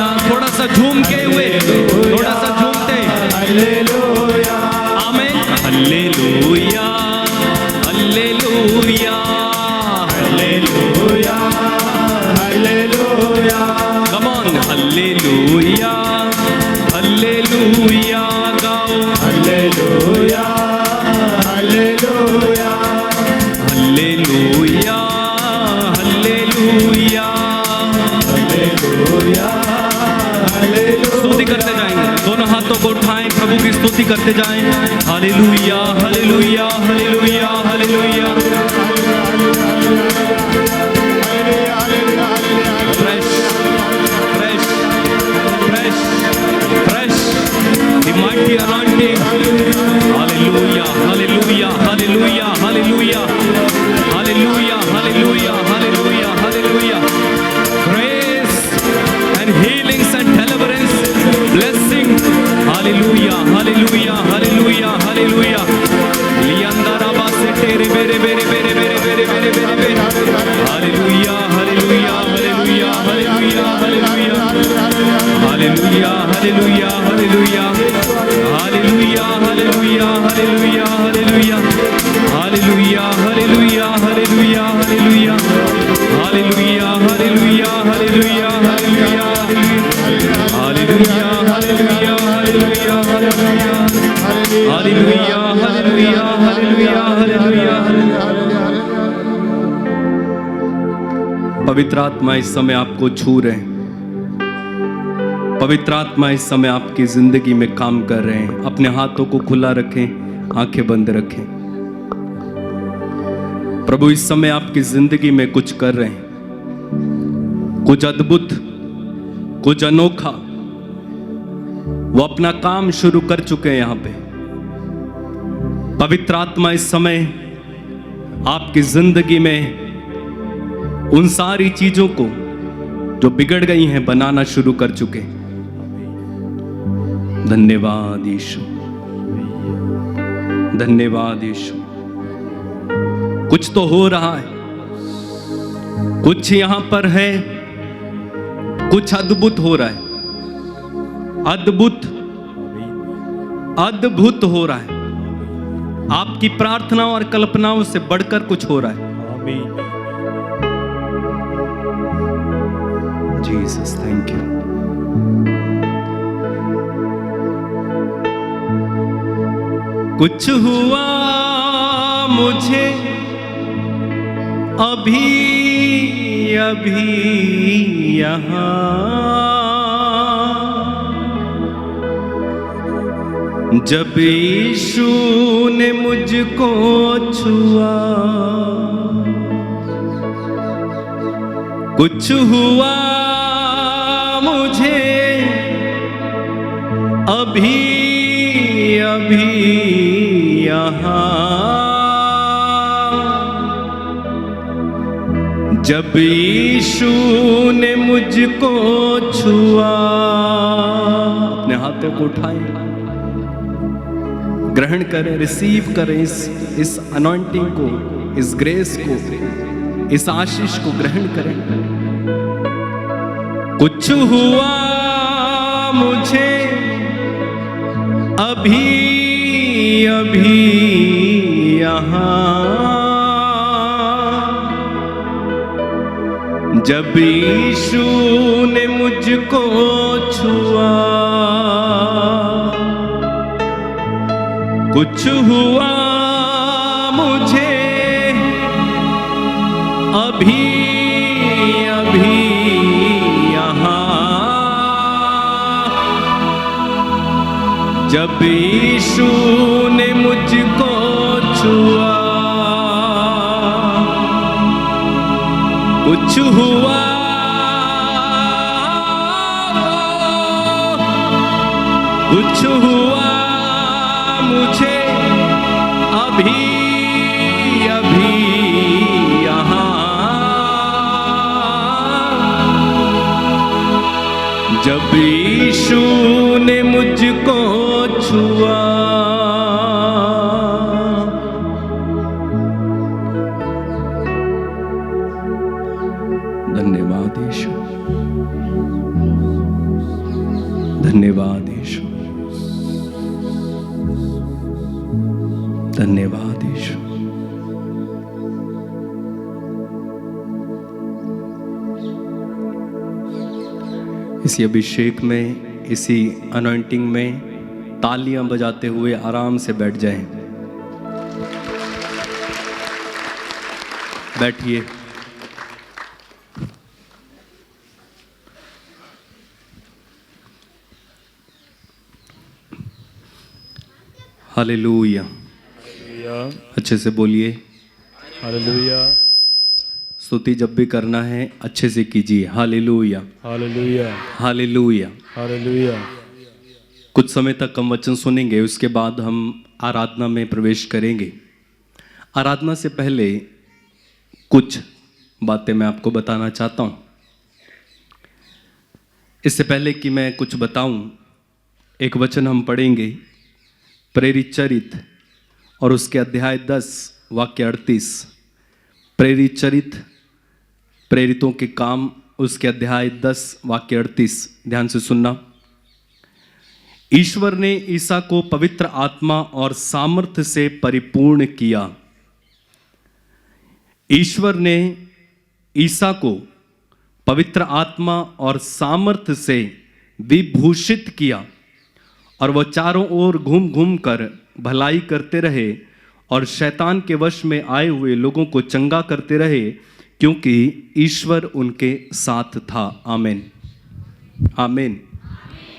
Hallelujah. थोड़ा सा झूम के हुए, थोड़ा सा झूमते, hallelujah amen. Hallelujah hallelujah hallelujah hallelujah come on. Hallelujah hallelujah गाओ। Hallelujah hallelujah hallelujah hallelujah hallelujah hallelujah. स्तुति करते जाएंगे, दोनों हाथों को उठाएं, प्रभु की स्तुति करते जाएं। Hallelujah hallelujah hallelujah hallelujah. Fresh fresh fresh fresh the mighty anointing. Hallelujah hallelujah hallelujah hallelujah hallelujah hallelujah hallelujah hallelujah. Grace and healings and deliverance, blessing. Hallelujah, hallelujah, hallelujah, hallelujah. Liandara basete re bere bere bere bere bere bere bere bere. Hallelujah, hallelujah, hallelujah, hallelujah, hallelujah. Hallelujah, hallelujah, hallelujah. Hallelujah, hallelujah, hallelujah, hallelujah. Hallelujah, hallelujah, hallelujah, hallelujah. Hallelujah, hallelujah, hallelujah, hallelujah. Hallelujah, hallelujah, hallelujah, hallelujah. Hallelujah, hallelujah, hallelujah, hallelujah. पवित्र आत्मा इस समय आपको छू रहे हैं। पवित्र आत्मा इस समय आपकी जिंदगी में काम कर रहे हैं। अपने हाथों को खुला रखें, आंखें बंद रखें। प्रभु इस समय आपकी जिंदगी में कुछ कर रहे हैं, कुछ अद्भुत, कुछ अनोखा। वो अपना काम शुरू कर चुके हैं यहां पे। पवित्र आत्मा इस समय आपकी जिंदगी में उन सारी चीजों को जो बिगड़ गई हैं बनाना शुरू कर चुके। धन्यवाद यीशु, धन्यवाद यीशु। कुछ तो हो रहा है, कुछ यहां पर है, कुछ अद्भुत हो रहा है। अद्भुत अद्भुत हो रहा है। आपकी प्रार्थनाओं और कल्पनाओं से बढ़कर कुछ हो रहा है। Jesus, thank you. कुछ हुआ मुझे अभी अभी यहाँ, जब यीशु ने मुझको छुआ। कुछ हुआ मुझे अभी अभी यहाँ, जब यीशु ने मुझको छुआ। अपने हाथों को उठाएं, ग्रहण करें, रिसीव करें इस अनॉइंटिंग को, इस ग्रेस को, इस आशीष को ग्रहण करें। कुछ हुआ मुझे अभी अभी यहाँ, जब यीशु ने मुझको छुआ। कुछ हुआ मुझे अभी अभी यहाँ, जब यीशु ने मुझको छुआ। कुछ हुआ कुछ हुआ मुझे अभी अभी यहाँ, जब यीशु ने मुझको छुआ। धन्यवाद यीशु। धन्यवाद यीशु, धन्यवाद यीशु। इसी अभिषेक में, इसी अनॉइंटिंग में तालियां बजाते हुए आराम से बैठ जाएं। बैठिए। हालेलुया। अच्छे से बोलिए हालेलुया। स्तुति जब भी करना है अच्छे से कीजिए। Hallelujah, hallelujah, hallelujah. हालेलुया। कुछ समय तक हम वचन सुनेंगे, उसके बाद हम आराधना में प्रवेश करेंगे। आराधना से पहले कुछ बातें मैं आपको बताना चाहता हूँ। इससे पहले कि मैं कुछ बताऊं, एक वचन हम पढ़ेंगे, प्रेरित चरित्र और उसके अध्याय 10 वाक्य 38। प्रेरित चरित्र, प्रेरितों के काम, उसके अध्याय 10 वाक्य 38। ध्यान से सुनना। ईश्वर ने ईसा को पवित्र आत्मा और सामर्थ्य से परिपूर्ण किया। ईश्वर ने ईसा को पवित्र आत्मा और सामर्थ्य से विभूषित किया और वह चारों ओर घूम घूम कर भलाई करते रहे और शैतान के वश में आए हुए लोगों को चंगा करते रहे, क्योंकि ईश्वर उनके साथ था। आमीन, आमीन,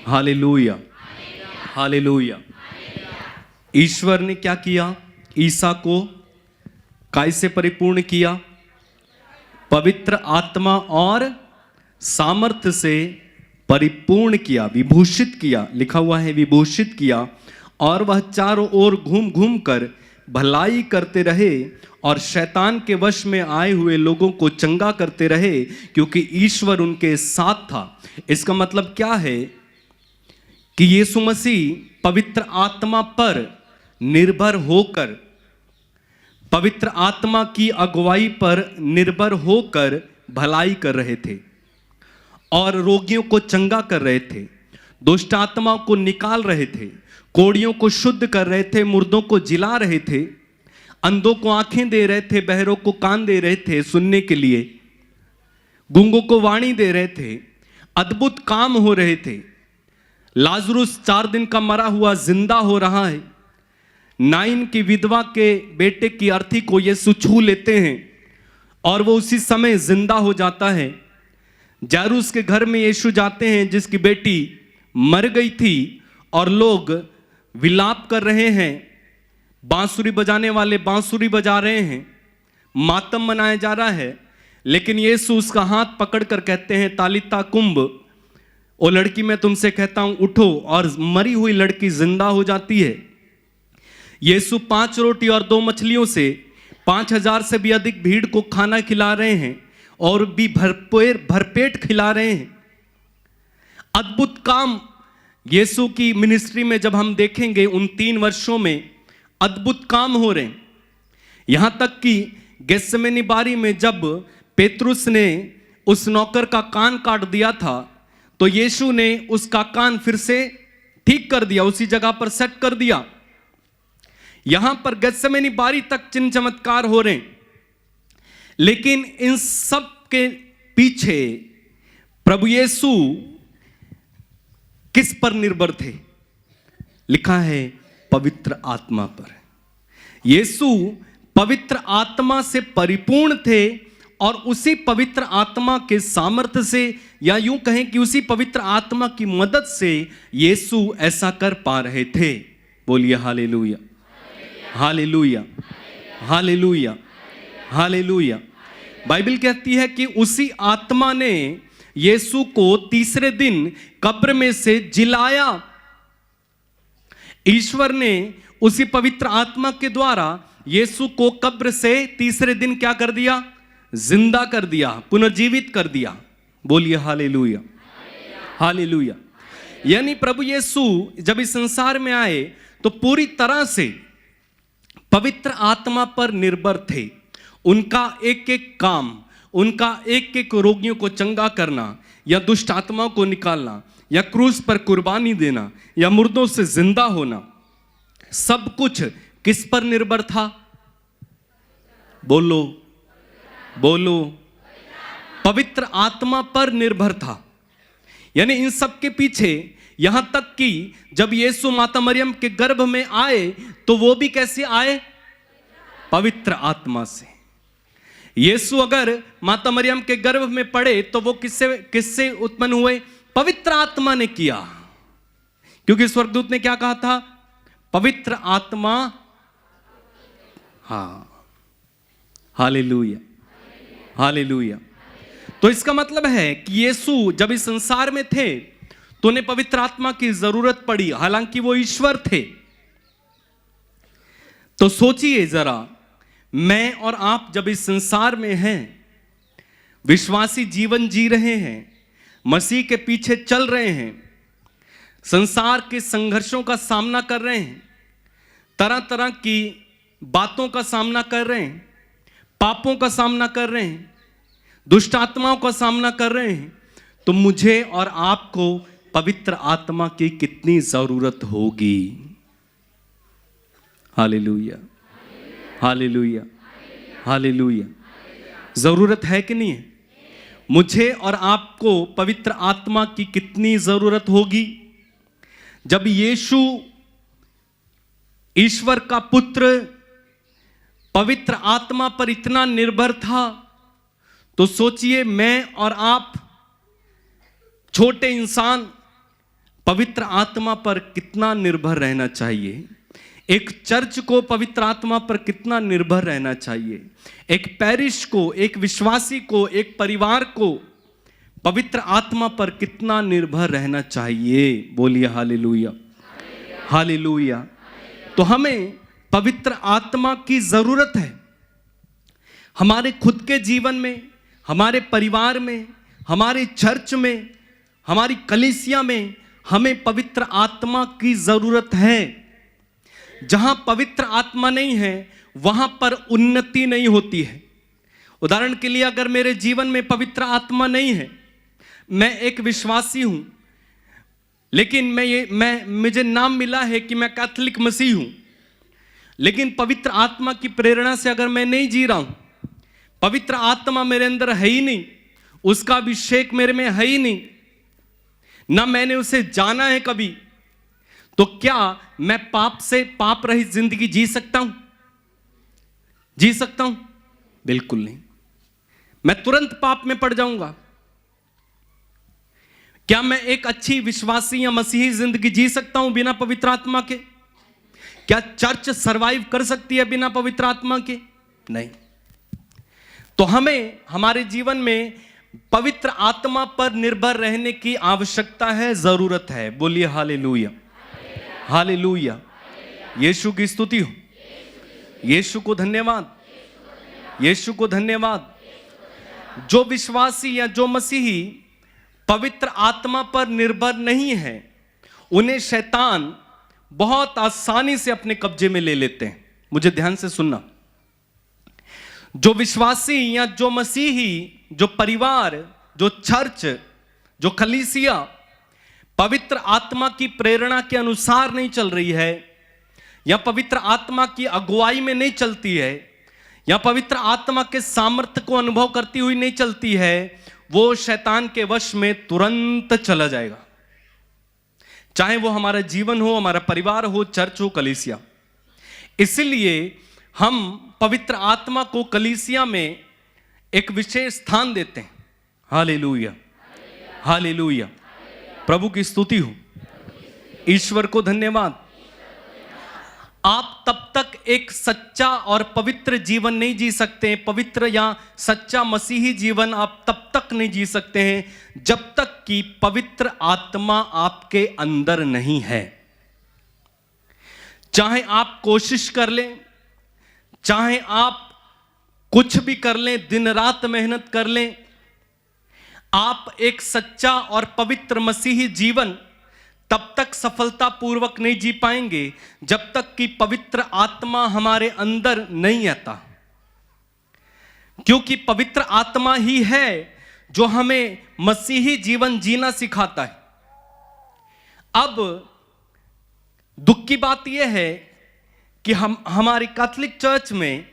हालेलुया, हालेलुया। ईश्वर ने क्या किया? ईसा को कैसे परिपूर्ण किया? पवित्र आत्मा और सामर्थ्य से परिपूर्ण किया, विभूषित किया। लिखा हुआ है विभूषित किया। और वह चारों ओर घूम घूम कर भलाई करते रहे और शैतान के वश में आए हुए लोगों को चंगा करते रहे, क्योंकि ईश्वर उनके साथ था। इसका मतलब क्या है कि यीशु मसीह पवित्र आत्मा पर निर्भर होकर, पवित्र आत्मा की अगुवाई पर निर्भर होकर भलाई कर रहे थे और रोगियों को चंगा कर रहे थे, दुष्ट आत्माओं को निकाल रहे थे, कोढ़ियों को शुद्ध कर रहे थे, मुर्दों को जिला रहे थे, अंधों को आंखें दे रहे थे, बहरों को कान दे रहे थे सुनने के लिए, गूंगों को वाणी दे रहे थे। अद्भुत काम हो रहे थे। लाजरुस 4 दिन का मरा हुआ जिंदा हो रहा है। नाइन की विधवा के बेटे की अर्थी को यीशु छू लेते हैं और वो उसी समय जिंदा हो जाता है। जायरूस के घर में यीशु जाते हैं जिसकी बेटी मर गई थी और लोग विलाप कर रहे हैं, बांसुरी बजाने वाले बांसुरी बजा रहे हैं, मातम मनाया जा रहा है। लेकिन यीशु उसका हाथ पकड़कर कहते हैं, तालिता कुंभ, ओ लड़की मैं तुमसे कहता हूं उठो, और मरी हुई लड़की जिंदा हो जाती है। यीशु 5 रोटी और 2 मछलियों से 5000 से भी अधिक भीड़ को खाना खिला रहे हैं और भी भरपेट खिला रहे हैं। अद्भुत काम यीशु की मिनिस्ट्री में जब हम देखेंगे, उन 3 वर्षों में अद्भुत काम हो रहे हैं। यहां तक कि गेत्सेमनी बारी में जब पेतरुस ने उस नौकर का कान काट दिया था, तो यीशु ने उसका कान फिर से ठीक कर दिया, उसी जगह पर सेट कर दिया। यहां पर गेत्सेमनी बारी तक चिन्ह चमत्कार हो रहे हैं। लेकिन इन सब के पीछे प्रभु यीशु किस पर निर्भर थे? लिखा है पवित्र आत्मा पर। यीशु पवित्र आत्मा से परिपूर्ण थे और उसी पवित्र आत्मा के सामर्थ्य से, या यूं कहें कि उसी पवित्र आत्मा की मदद से यीशु ऐसा कर पा रहे थे। बोलिए hallelujah, hallelujah, hallelujah, hallelujah. Bible कहती है कि उसी आत्मा ने यीशु को तीसरे दिन कब्र में से जिलाया। ईश्वर ने उसी पवित्र आत्मा के द्वारा यीशु को कब्र से तीसरे दिन क्या कर दिया? जिंदा कर दिया, पुनर्जीवित कर दिया। बोलिए हालेलुया, हालेलुया। यानी प्रभु यीशु जब इस संसार में आए तो पूरी तरह से पवित्र आत्मा पर निर्भर थे। उनका एक एक काम, उनका एक एक रोगियों को चंगा करना या दुष्ट आत्माओं को निकालना या क्रूस पर कुर्बानी देना या मुर्दों से जिंदा होना, सब कुछ किस पर निर्भर था? बोलो बोलो, पवित्र आत्मा पर निर्भर था। यानी इन सब के पीछे, यहां तक कि जब यीशु माता मरियम के गर्भ में आए तो वो भी कैसे आए? पवित्र आत्मा से। यीशु अगर माता मरियम के गर्भ में पड़े तो वो किससे उत्पन्न हुए? पवित्र आत्मा ने किया, क्योंकि स्वर्गदूत ने क्या कहा था? पवित्र आत्मा। हाँ, हालेलुया हालेलुया। तो इसका मतलब है कि यीशु जब इस संसार में थे तो उन्हें पवित्र आत्मा की जरूरत पड़ी, हालांकि वो ईश्वर थे। तो सोचिए जरा, मैं और आप जब इस संसार में हैं, विश्वासी जीवन जी रहे हैं, मसीह के पीछे चल रहे हैं, संसार के संघर्षों का सामना कर रहे हैं, तरह तरह की बातों का सामना कर रहे हैं, पापों का सामना कर रहे हैं, दुष्ट आत्माओं का सामना कर रहे हैं, तो मुझे और आपको पवित्र आत्मा की कितनी जरूरत होगी। Hallelujah hallelujah hallelujah. जरूरत है कि नहीं है? मुझे और आपको पवित्र आत्मा की कितनी जरूरत होगी। जब यीशु ईश्वर का पुत्र पवित्र आत्मा पर इतना निर्भर था, तो सोचिए मैं और आप छोटे इंसान पवित्र आत्मा पर कितना निर्भर रहना चाहिए। एक चर्च को पवित्र आत्मा पर कितना निर्भर रहना चाहिए। एक पैरिश को, एक विश्वासी को, एक परिवार को पवित्र आत्मा पर कितना निर्भर रहना चाहिए। बोलिए हालेलुया हालेलुया। तो हमें पवित्र आत्मा की जरूरत है, हमारे खुद के जीवन में, हमारे परिवार में, हमारे चर्च में, हमारी कलीसिया में हमें पवित्र आत्मा की जरूरत है। जहां पवित्र आत्मा नहीं है वहां पर उन्नति नहीं होती है। उदाहरण के लिए, अगर मेरे जीवन में पवित्र आत्मा नहीं है, मैं एक विश्वासी हूं, लेकिन मुझे नाम मिला है कि मैं कैथोलिक मसीह हूं, लेकिन पवित्र आत्मा की प्रेरणा से अगर मैं नहीं जी रहा हूं, पवित्र आत्मा मेरे अंदर है ही नहीं, उसका अभिषेक मेरे में है ही नहीं, ना मैंने उसे जाना है कभी, तो क्या मैं पाप रहित जिंदगी जी सकता हूं? जी सकता हूं? बिल्कुल नहीं। मैं तुरंत पाप में पड़ जाऊंगा। क्या मैं एक अच्छी विश्वासी या मसीही जिंदगी जी सकता हूं बिना पवित्र आत्मा के? क्या चर्च सरवाइव कर सकती है बिना पवित्र आत्मा के? नहीं। तो हमें हमारे जीवन में पवित्र आत्मा पर निर्भर रहने की आवश्यकता है, जरूरत है। बोलिए हालेलुया हालेलुया। यीशु की स्तुति हो, यीशु को धन्यवाद, यीशु को धन्यवाद। जो विश्वासी या जो मसीही पवित्र आत्मा पर निर्भर नहीं है, उन्हें शैतान बहुत आसानी से अपने कब्जे में ले लेते हैं। मुझे ध्यान से सुनना। जो विश्वासी या जो मसीही, जो परिवार, जो चर्च, जो कलीसिया पवित्र आत्मा की प्रेरणा के अनुसार नहीं चल रही है, या पवित्र आत्मा की अगुवाई में नहीं चलती है, या पवित्र आत्मा के सामर्थ्य को अनुभव करती हुई नहीं चलती है, वो शैतान के वश में तुरंत चला जाएगा। चाहे वो हमारा जीवन हो, हमारा परिवार हो, चर्च हो, कलीसिया। इसलिए हम पवित्र आत्मा को कलीसिया में एक विशेष स्थान देते हैं। Hallelujah hallelujah. प्रभु की स्तुति हो, ईश्वर को धन्यवाद। आप तब तक एक सच्चा और पवित्र जीवन नहीं जी सकते हैं, पवित्र या सच्चा मसीही जीवन आप तब तक नहीं जी सकते हैं जब तक कि पवित्र आत्मा आपके अंदर नहीं है। चाहे आप कोशिश कर लें, चाहे आप कुछ भी कर लें, दिन रात मेहनत कर लें, आप एक सच्चा और पवित्र मसीही जीवन तब तक सफलतापूर्वक नहीं जी पाएंगे जब तक कि पवित्र आत्मा हमारे अंदर नहीं आता। क्योंकि पवित्र आत्मा ही है जो हमें मसीही जीवन जीना सिखाता है। अब दुख की बात यह है कि हमारी कैथोलिक चर्च में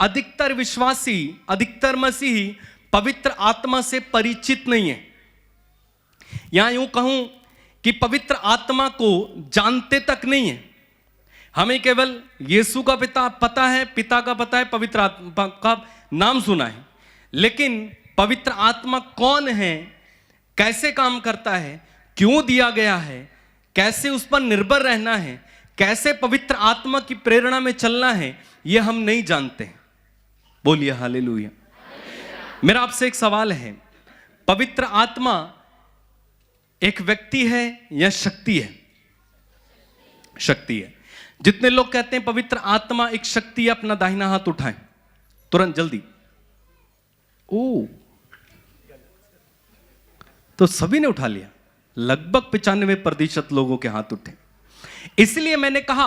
अधिकतर विश्वासी, अधिकतर मसीही पवित्र आत्मा से परिचित नहीं है, या यूं कहूं कि पवित्र आत्मा को जानते तक नहीं है। हमें केवल यीशु का पता है, पिता का पता है, पवित्र आत्मा का नाम सुना है, लेकिन पवित्र आत्मा कौन है, कैसे काम करता है, क्यों दिया गया है, कैसे उस पर निर्भर रहना है, कैसे पवित्र आत्मा की प्रेरणा में चलना है, यह हम नहीं जानते। बोलिए हालेलुया। मेरा आपसे एक सवाल है, पवित्र आत्मा एक व्यक्ति है या शक्ति है? शक्ति है। जितने लोग कहते हैं पवित्र आत्मा एक शक्ति है, अपना दाहिना हाथ उठाएं तुरंत, जल्दी। ओ, तो सभी ने उठा लिया, लगभग 95% लोगों के हाथ उठे। इसलिए मैंने कहा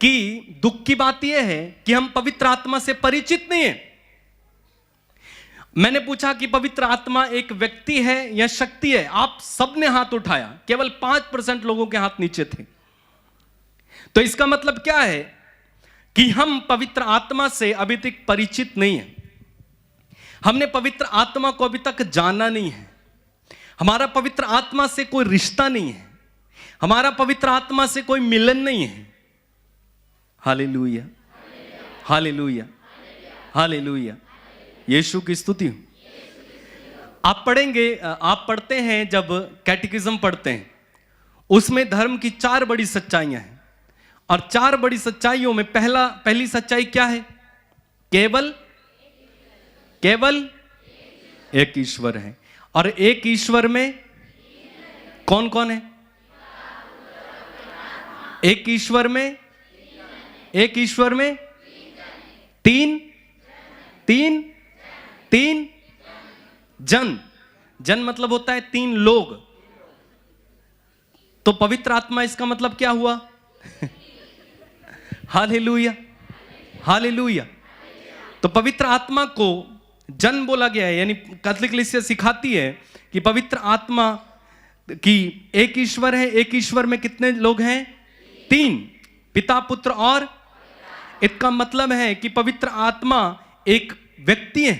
कि दुख की बात यह है कि हम पवित्र आत्मा से परिचित नहीं है। मैंने पूछा कि पवित्र आत्मा एक व्यक्ति है या शक्ति है, आप सबने हाथ उठाया, केवल 5% लोगों के हाथ नीचे थे। तो इसका मतलब क्या है कि हम पवित्र आत्मा से अभी तक परिचित नहीं है, हमने पवित्र आत्मा को अभी तक जाना नहीं है, हमारा पवित्र आत्मा से कोई रिश्ता नहीं है, हमारा पवित्र आत्मा से कोई मिलन नहीं है। हालेलुया, हालेलुया, हालेलुया, यीशु की स्तुति हो। आप पढ़ेंगे, आप पढ़ते हैं, जब कैटेकिज्म पढ़ते हैं उसमें धर्म की 4 बड़ी सच्चाइयां हैं, और 4 बड़ी सच्चाइयों में पहली सच्चाई क्या है? केवल एक ईश्वर है। और एक ईश्वर में कौन कौन है? एक ईश्वर में तीन जन मतलब होता है 3 लोग। तो पवित्र आत्मा, इसका मतलब क्या हुआ? Hallelujah, hallelujah. तो पवित्र आत्मा को जन बोला गया है, यानी कैथोलिक कलीसिया सिखाती है कि पवित्र आत्मा की एक ईश्वर है। एक ईश्वर में कितने लोग हैं? 3, पिता, पुत्र और। इसका मतलब है कि पवित्र आत्मा एक व्यक्ति है।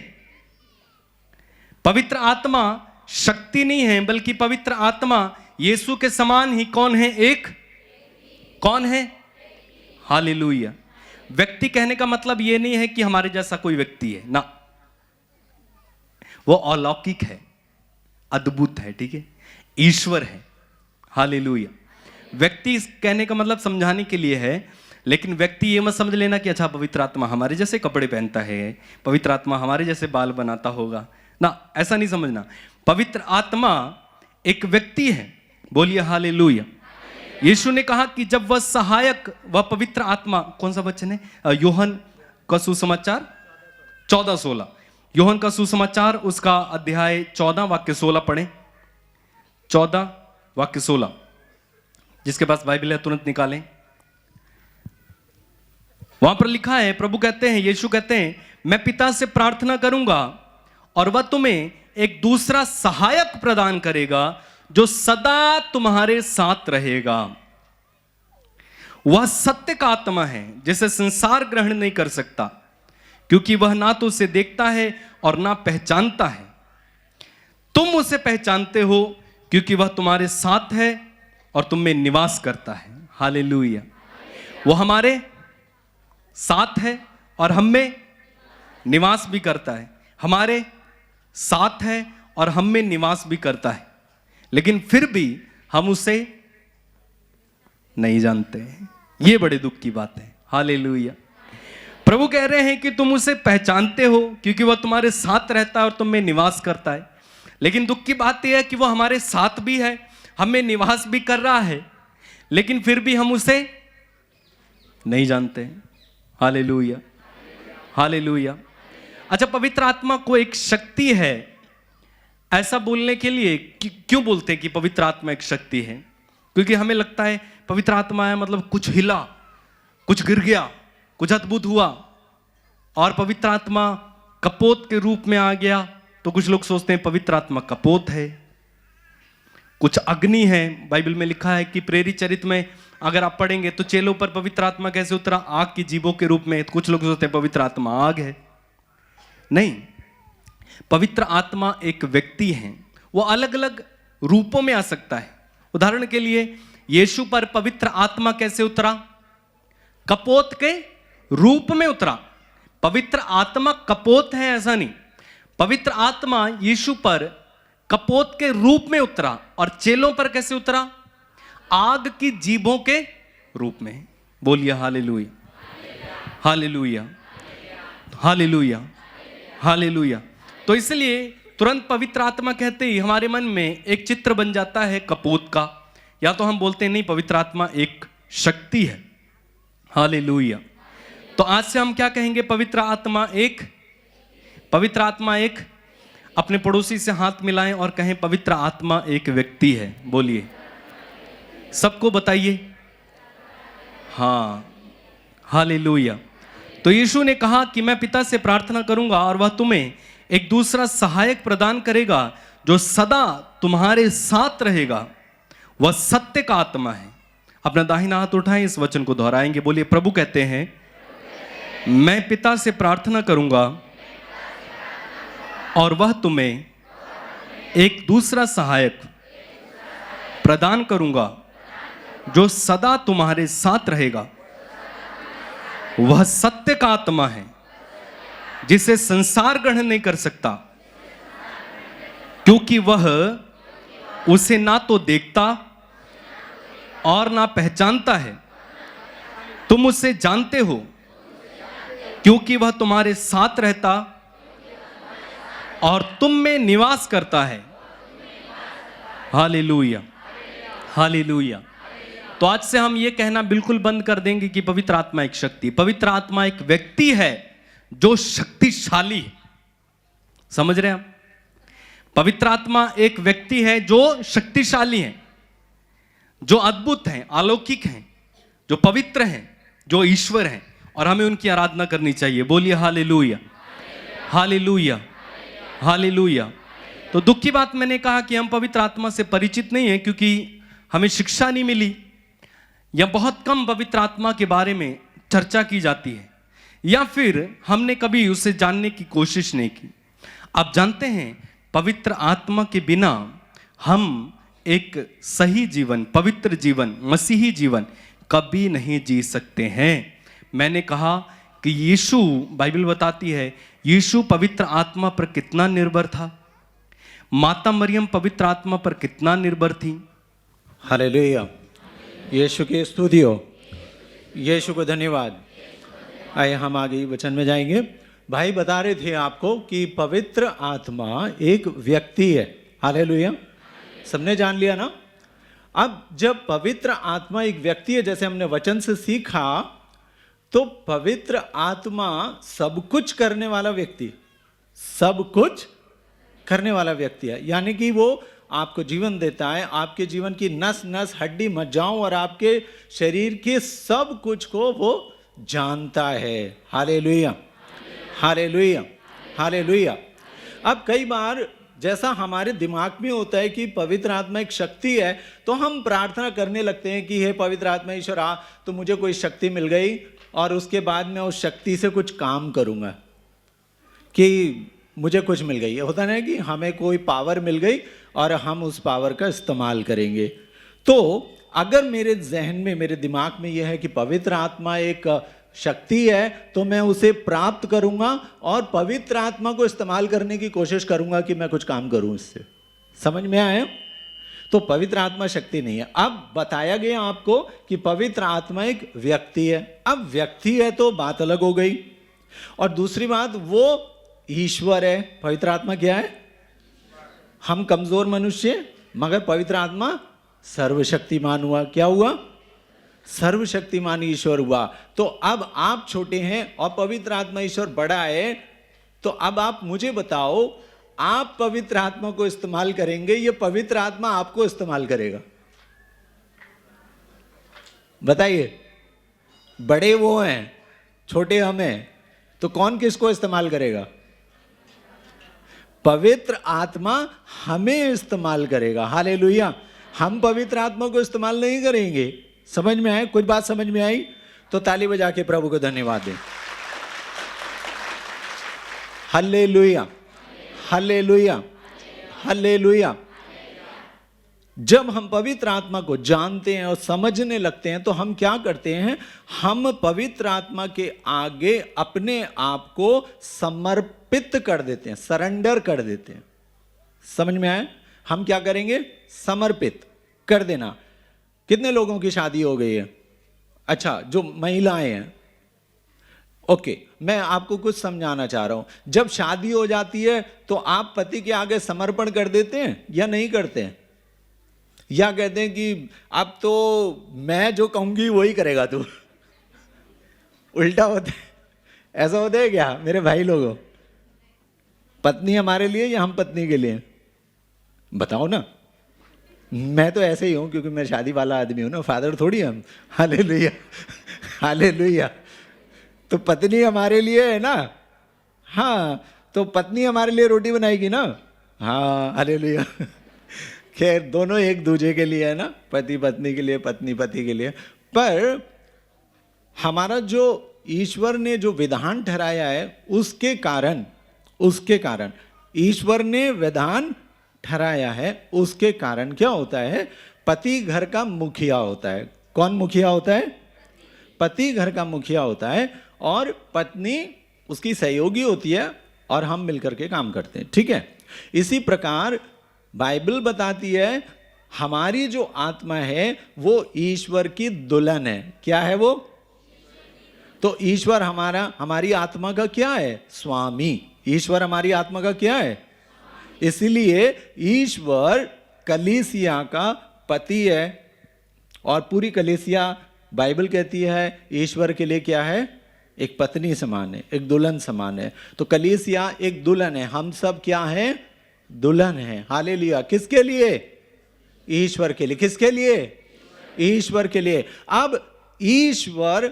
पवित्र आत्मा शक्ति नहीं है, बल्कि पवित्र आत्मा यीशु के समान ही कौन है? कौन है? हालेलुया। व्यक्ति कहने का मतलब यह नहीं है कि हमारे जैसा कोई व्यक्ति है ना, वो अलौकिक है, अद्भुत है, ठीक है, ईश्वर है। हालेलुया। व्यक्ति कहने का मतलब समझाने के लिए है, लेकिन व्यक्ति ये मत समझ लेना कि अच्छा पवित्र आत्मा हमारे जैसे कपड़े पहनता है, पवित्र आत्मा हमारे जैसे बाल बनाता होगा ना, ऐसा नहीं समझना। पवित्र आत्मा एक व्यक्ति है। बोलिए हालेलुया। यीशु ने कहा कि जब वह सहायक, वह पवित्र आत्मा, कौन सा वचन है? यूहन्ना का सुसमाचार 14:16, यूहन्ना का सुसमाचार उसका अध्याय 14 वाक्य 16 पढ़ें। 14 वाक्य 16, जिसके पास बाइबल है तुरंत निकालें। वहां पर लिखा है, प्रभु कहते हैं, यीशु कहते हैं, मैं पिता से प्रार्थना करूंगा और वह तुम्हें एक दूसरा सहायक प्रदान करेगा जो सदा तुम्हारे साथ रहेगा। वह सत्य का आत्मा है जिसे संसार ग्रहण नहीं कर सकता, क्योंकि वह ना तो उसे देखता है और ना पहचानता है। तुम उसे पहचानते हो क्योंकि वह तुम्हारे साथ है और तुम में निवास करता है। हालेलुया। वो हमारे साथ है और हम में निवास भी करता है, हमारे साथ है और हम में निवास भी करता है, लेकिन फिर भी हम उसे नहीं जानते हैं। ये बड़े दुख की बात है। हालेलुया। प्रभु कह रहे हैं कि तुम उसे पहचानते हो क्योंकि वह तुम्हारे साथ रहता है और तुम में निवास करता है, लेकिन दुख की बात यह है कि वह हमारे साथ भी है, हमें निवास भी कर रहा है, लेकिन फिर भी हम उसे नहीं जानते हैं। Hallelujah, hallelujah. अच्छा, पवित्र आत्मा को एक शक्ति है, ऐसा बोलने के लिए क्यों बोलते हैं कि पवित्र आत्मा एक शक्ति है? क्योंकि हमें लगता है पवित्र आत्मा है मतलब कुछ हिला, कुछ गिर गया, कुछ अद्भुत हुआ, और पवित्र आत्मा कपोत के रूप में आ गया, तो कुछ लोग सोचते हैं पवित्र आत्मा कपोत है। कुछ अग्नि है। बाइबल में लिखा है कि प्रेरित चरित्र में अगर आप पढ़ेंगे तो चेलों पर पवित्र आत्मा कैसे उतरा, आग की जीभों के रूप में। तो कुछ लोग सोचते हैं पवित्र आत्मा आग है, नहीं, पवित्र आत्मा एक व्यक्ति है, वो अलग अलग रूपों में आ सकता है। उदाहरण के लिए यीशु पर पवित्र आत्मा कैसे उतरा, कपोत के रूप में उतरा। पवित्र आत्मा कपोत है ऐसा नहीं, पवित्र आत्मा यीशु पर कपोत के रूप में उतरा। और चेलों पर कैसे उतरा, आग की जीभों के रूप में। बोलिए हालेलुया, हालेलुया, हालेलुया, हालेलुया। तो इसलिए तुरंत पवित्र आत्मा कहते ही हमारे मन में एक चित्र बन जाता है कपोत का, या तो हम बोलते हैं नहीं, पवित्र आत्मा एक शक्ति है। हालेलुया। तो आज से हम क्या कहेंगे, पवित्र आत्मा एक, पवित्र आत्मा एक। अपने पड़ोसी से हाथ मिलाएं और कहें पवित्र आत्मा एक व्यक्ति है। बोलिए, सबको बताइए। हाँ, हालेलुया। तो यीशु ने कहा कि मैं पिता से प्रार्थना करूंगा और वह तुम्हें एक दूसरा सहायक प्रदान करेगा जो सदा तुम्हारे साथ रहेगा, वह सत्य का आत्मा है। अपना दाहिना हाथ उठाएं, इस वचन को दोहराएंगे। बोलिए, प्रभु कहते हैं मैं पिता से प्रार्थना करूंगा और वह तुम्हें एक दूसरा सहायक प्रदान करूंगा जो सदा तुम्हारे साथ रहेगा, वह सत्य का आत्मा है जिसे संसार ग्रहण नहीं कर सकता, क्योंकि वह उसे ना तो देखता और ना पहचानता है। तुम उसे जानते हो क्योंकि वह तुम्हारे साथ रहता और तुम में निवास करता है। Hallelujah, hallelujah. तो आज से हम ये कहना बिल्कुल बंद कर देंगे कि पवित्र आत्मा एक शक्ति, पवित्र आत्मा एक व्यक्ति है जो शक्तिशाली है। समझ रहे हैं आप? पवित्र आत्मा एक व्यक्ति है जो शक्तिशाली है, जो अद्भुत है, अलौकिक है, जो पवित्र है, जो ईश्वर है, और हमें उनकी आराधना करनी चाहिए। बोलिए हालेलुया, हालेलुया, हालेलुया। तो दुख की बात मैंने कहा कि हम पवित्र आत्मा से परिचित नहीं हैं, क्योंकि हमें शिक्षा नहीं मिली, या बहुत कम पवित्र आत्मा के बारे में चर्चा की जाती है, या फिर हमने कभी उसे जानने की कोशिश नहीं की। आप जानते हैं पवित्र आत्मा के बिना हम एक सही जीवन, पवित्र जीवन, मसीही जीवन कभी नहीं जी सकते हैं। मैंने कहा कि यीशु, बाइबल बताती है यीशु पवित्र आत्मा पर कितना निर्भर था, माता मरियम पवित्र आत्मा पर कितना निर्भर थी। हालेलुया, यीशु की स्तुति हो, यीशु को धन्यवाद। आइए हम आगे वचन में जाएंगे। भाई बता रहे थे आपको कि पवित्र आत्मा एक व्यक्ति है। हालेलुया, सबने जान लिया ना। अब जब पवित्र आत्मा एक व्यक्ति है, जैसे हमने वचन से सीखा, तो पवित्र आत्मा सब कुछ करने वाला व्यक्ति, सब कुछ करने वाला व्यक्ति है। यानी कि वो आपको जीवन देता है, आपके जीवन की नस नस, हड्डी, मज्जाओं और आपके शरीर के सब कुछ को वो जानता है। Hallelujah, hallelujah, hallelujah. अब कई बार जैसा हमारे दिमाग में होता है कि पवित्र आत्मा एक शक्ति है, तो हम प्रार्थना करने लगते हैं कि हे पवित्र आत्मा ईश्वर आ, तो मुझे कोई शक्ति मिल गई और उसके बाद मैं उस शक्ति से कुछ काम करूंगा, कि मुझे कुछ मिल गई। होता ना कि हमें कोई पावर मिल गई और हम उस पावर का इस्तेमाल करेंगे। तो अगर मेरे जहन में, मेरे दिमाग में यह है कि पवित्र आत्मा एक शक्ति है, तो मैं उसे प्राप्त करूंगा और पवित्र आत्मा को इस्तेमाल करने की कोशिश करूंगा कि मैं कुछ काम करूं इससे। समझ में आया? तो पवित्र आत्मा शक्ति नहीं है। अब बताया गया आपको कि पवित्र आत्मा एक व्यक्ति है। अब व्यक्ति है तो बात अलग हो गई, और दूसरी बात वो ईश्वर है। पवित्र आत्मा क्या है? हम कमजोर मनुष्य, मगर पवित्र आत्मा सर्वशक्तिमान हुआ। क्या हुआ? सर्वशक्तिमान ईश्वर हुआ। तो अब आप छोटे हैं और पवित्र आत्मा ईश्वर बड़ा है। तो अब आप मुझे बताओ, आप पवित्र आत्मा को इस्तेमाल करेंगे, ये पवित्र आत्मा आपको इस्तेमाल करेगा? बताइए। बड़े वो हैं, छोटे हम हैं, तो कौन किसको इस्तेमाल करेगा? पवित्र आत्मा हमें इस्तेमाल करेगा। हालेलुया। हम पवित्र आत्मा को इस्तेमाल नहीं करेंगे। समझ में आए? कुछ बात समझ में आई तो ताली बजा के प्रभु को धन्यवाद दें। Hallelujah, hallelujah, hallelujah. जब हम पवित्र आत्मा को जानते हैं और समझने लगते हैं तो हम क्या करते हैं? हम पवित्र आत्मा के आगे अपने आप को समर्पित कर देते हैं, सरेंडर कर देते हैं। समझ में आया? हम क्या करेंगे? समर्पित कर देना। कितने लोगों की शादी हो गई है? अच्छा, जो महिलाएं हैं, ओके, मैं आपको कुछ समझाना चाह रहा हूं। जब शादी हो जाती है तो आप पति के आगे समर्पण कर देते हैं या नहीं करते हैं? या कहते हैं कि अब तो मैं जो कहूंगी वही करेगा तू? उल्टा होता है, ऐसा होता है क्या मेरे भाई लोगों? पत्नी हमारे लिए या हम पत्नी के लिए? बताओ ना। मैं तो ऐसे ही हूं क्योंकि मैं शादी वाला आदमी हूं ना, फादर थोड़ी हम। Hallelujah, hallelujah. तो पत्नी हमारे लिए है ना? हाँ, तो पत्नी हमारे लिए रोटी बनाएगी ना? हाँ, हालेलुया। खैर, दोनों एक दूसरे के लिए है ना, पति पत्नी के लिए, पत्नी पति के लिए। पर हमारा जो ईश्वर ने जो विधान ठहराया है उसके कारण ईश्वर ने विधान ठहराया है, उसके कारण क्या होता है? पति घर का मुखिया होता है। कौन मुखिया होता है? पति घर का मुखिया होता है और पत्नी उसकी सहयोगी होती है और हम मिलकर के काम करते हैं। ठीक है? इसी प्रकार बाइबल बताती है हमारी जो आत्मा है वो ईश्वर की दुल्हन है। क्या है वो? तो ईश्वर हमारी आत्मा का क्या है? स्वामी। ईश्वर हमारी आत्मा का क्या है? इसलिए ईश्वर कलीसिया का पति है और पूरी कलीसिया बाइबल कहती है ईश्वर के लिए क्या है? एक पत्नी समान है, एक दुल्हन समान है। तो कलीसिया एक दुल्हन है, हम सब क्या हैं? दुल्हन है। हालेलुया। किसके लिए? ईश्वर के लिए। किसके लिए? ईश्वर के लिए। अब ईश्वर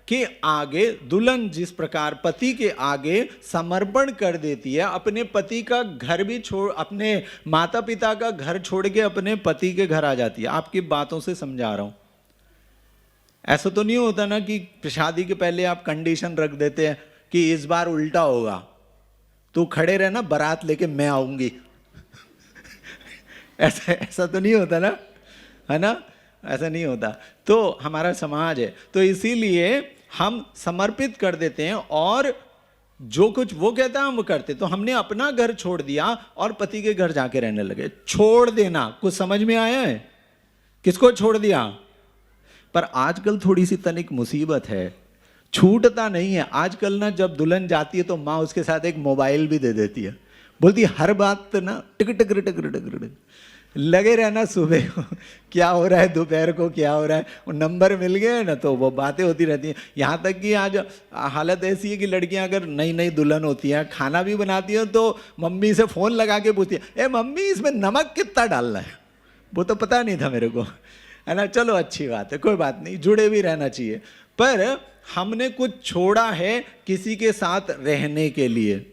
के आगे दुल्हन जिस प्रकार पति के आगे समर्पण कर देती है, अपने पति का घर भी छोड़, अपने माता पिता का घर छोड़ के अपने पति के घर आ जाती है। आपकी बातों से समझा रहा हूं। ऐसा तो नहीं होता ना कि शादी के पहले आप कंडीशन रख देते हैं कि इस बार उल्टा होगा, तू खड़े रहना, बारात लेके मैं आऊंगी। ऐसा तो नहीं होता ना, है ना? ऐसा नहीं होता। तो हमारा समाज है, तो इसीलिए हम समर्पित कर देते हैं और जो कुछ वो कहता है हम वो करते। तो हमने अपना घर छोड़ दिया और पति के घर जाके रहने लगे। छोड़ देना कुछ समझ में आया है? किसको छोड़ दिया? पर आजकल थोड़ी सी तनिक मुसीबत है, छूटता नहीं है। आजकल ना जब दुल्हन जाती है तो माँ उसके साथ एक मोबाइल भी दे देती है, बोलती है हर बात ना टिक टिक टिक टिक टिक लगे रहना, सुबह को क्या हो रहा है, दोपहर को क्या हो रहा है, वो नंबर मिल गए ना तो वो बातें होती रहती हैं। यहाँ तक कि आज हालत ऐसी है कि लड़कियाँ अगर नई नई दुल्हन होती हैं, खाना भी बनाती हैं तो मम्मी से फ़ोन लगा के पूछती है, ए मम्मी इसमें नमक कितना डालना है? वो तो पता नहीं था मेरे को, है ना? चलो अच्छी बात है, कोई बात नहीं, जुड़े भी रहना चाहिए। पर हमने कुछ छोड़ा है किसी के साथ रहने के लिए,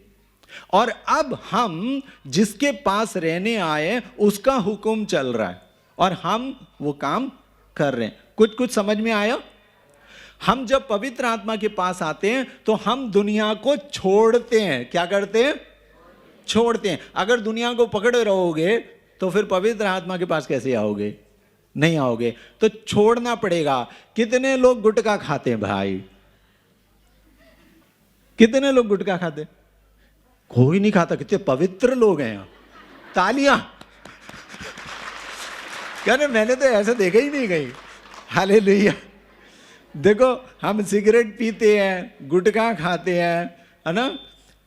और अब हम जिसके पास रहने आए उसका हुक्म चल रहा है और हम वो काम कर रहे हैं। कुछ कुछ समझ में आया? हम जब पवित्र आत्मा के पास आते हैं तो हम दुनिया को छोड़ते हैं। क्या करते हैं? छोड़ते हैं। अगर दुनिया को पकड़े रहोगे तो फिर पवित्र आत्मा के पास कैसे आओगे? नहीं आओगे। तो छोड़ना पड़ेगा। कितने लोग गुटखा खाते हैं भाई? कितने लोग गुटखा खाते? कोई नहीं खाता। कितने पवित्र लोग हैं यहाँ, तालियां। कहने मैंने तो ऐसा देखा ही नहीं कहीं। हालेलुया। देखो हम सिगरेट पीते हैं, गुटखा खाते हैं, है ना?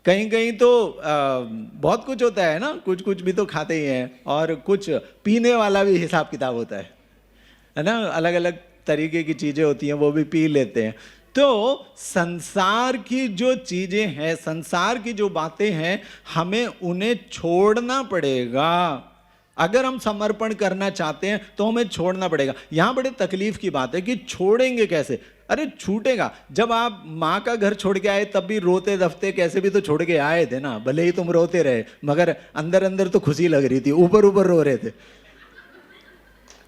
कहीं कहीं तो बहुत कुछ होता है ना, कुछ कुछ भी तो खाते ही हैं, और कुछ पीने वाला भी हिसाब किताब होता है ना? अलग अलग तरीके की चीजें होती हैं, वो भी पी लेते हैं। तो संसार की जो चीजें हैं, संसार की जो बातें हैं, हमें उन्हें छोड़ना पड़ेगा। अगर हम समर्पण करना चाहते हैं तो हमें छोड़ना पड़ेगा। यहां बड़े तकलीफ की बात है कि छोड़ेंगे कैसे? अरे छूटेगा। जब आप माँ का घर छोड़ के आए तब भी रोते दफते कैसे भी तो छोड़ के आए थे ना, भले ही तुम रोते रहे, मगर अंदर अंदर तो खुशी लग रही थी, ऊपर ऊपर रो रहे थे,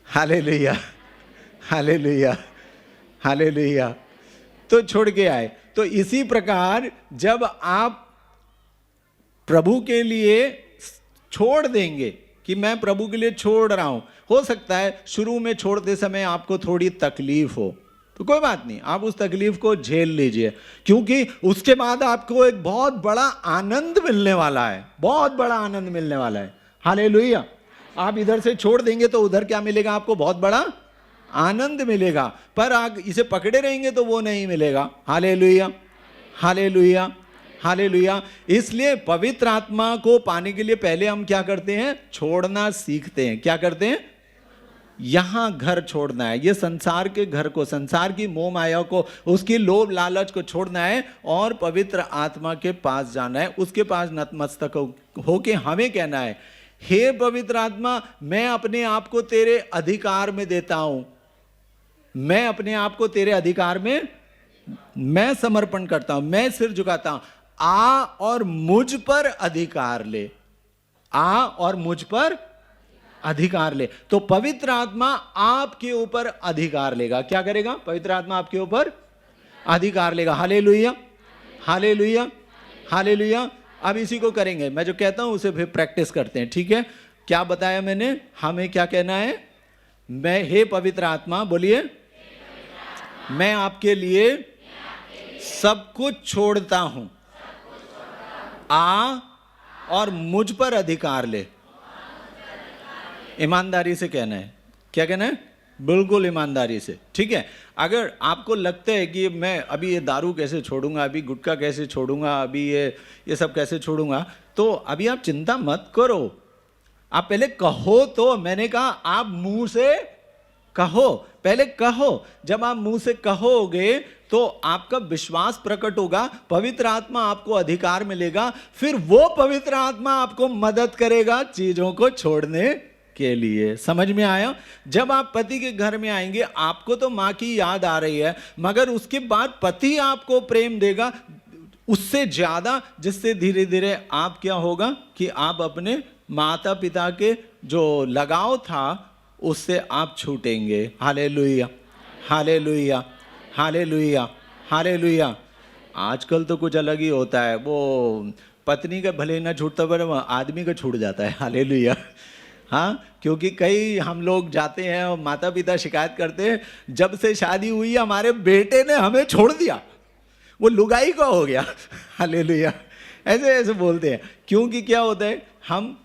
हालेलुया, हालेलुया, हालेलुया। तो छोड़ के आए। तो इसी प्रकार जब आप प्रभु के लिए छोड़ देंगे कि मैं प्रभु के लिए छोड़ रहा हूं, हो सकता है शुरू में छोड़ते समय आपको थोड़ी तकलीफ हो, तो कोई बात नहीं, आप उस तकलीफ को झेल लीजिए, क्योंकि उसके बाद आपको एक बहुत बड़ा आनंद मिलने वाला है, बहुत बड़ा आनंद मिलने वाला है। हालेलुया। आप इधर से छोड़ देंगे तो उधर क्या मिलेगा आपको? बहुत बड़ा आनंद मिलेगा, पर आप इसे पकड़े रहेंगे तो वो नहीं मिलेगा। Hallelujah, hallelujah, hallelujah. इसलिए पवित्र आत्मा को पाने के लिए पहले हम क्या करते हैं? छोड़ना सीखते हैं। क्या करते हैं? यहां घर छोड़ना है, ये संसार के घर को, संसार की मोह माया को, उसकी लोभ लालच को छोड़ना है और पवित्र आत्मा के पास जाना है, उसके पास नतमस्तक होके हमें कहना है, हे पवित्र आत्मा, मैं अपने आप को तेरे अधिकार में देता हूं, मैं अपने आप को तेरे अधिकार में मैं समर्पण करता हूं, मैं सिर झुकाता हूं, आ और मुझ पर अधिकार ले, आ और मुझ पर अधिकार ले। तो पवित्र आत्मा आपके ऊपर अधिकार लेगा। क्या करेगा? पवित्र आत्मा आपके ऊपर अधिकार लेगा। Hallelujah, hallelujah, hallelujah. अब इसी को करेंगे, मैं जो कहता हूं उसे फिर प्रैक्टिस करते हैं, ठीक है? क्या बताया मैंने? हमें क्या कहना है? मैं, हे पवित्र आत्मा, बोलिए, मैं आपके लिए सब कुछ छोड़ता हूं, आ और मुझ पर अधिकार ले। ईमानदारी से कहना है। क्या कहना है? बिल्कुल ईमानदारी से, ठीक है? अगर आपको लगता है कि मैं अभी ये दारू कैसे छोड़ूंगा, अभी गुटखा कैसे छोड़ूंगा, अभी ये सब कैसे छोड़ूंगा, तो अभी आप चिंता मत करो, आप पहले कहो। तो मैंने कहा आप मुंह से कहो, पहले कहो। जब आप मुंह से कहोगे तो आपका विश्वास प्रकट होगा, पवित्र आत्मा आपको अधिकार मिलेगा, फिर वो पवित्र आत्मा आपको मदद करेगा चीजों को छोड़ने के लिए। समझ में आया? जब आप पति के घर में आएंगे, आपको तो मां की याद आ रही है, मगर उसके बाद पति आपको प्रेम देगा उससे ज्यादा, जिससे धीरे धीरे आप क्या होगा कि आप अपने माता पिता के जो लगाव था उससे आप छूटेंगे। Hallelujah, hallelujah, hallelujah, hallelujah. आजकल तो कुछ अलग ही होता है, वो पत्नी का भले ना छूटता पर आदमी का छूट जाता है। हालेलुया। हाँ, क्योंकि कई हम लोग जाते हैं और माता पिता शिकायत करते हैं, जब से शादी हुई है हमारे बेटे ने हमें छोड़ दिया, वो लुगाई का हो गया। हालेलुया। ऐसे ऐसे बोलते हैं, क्योंकि क्या होता है, हम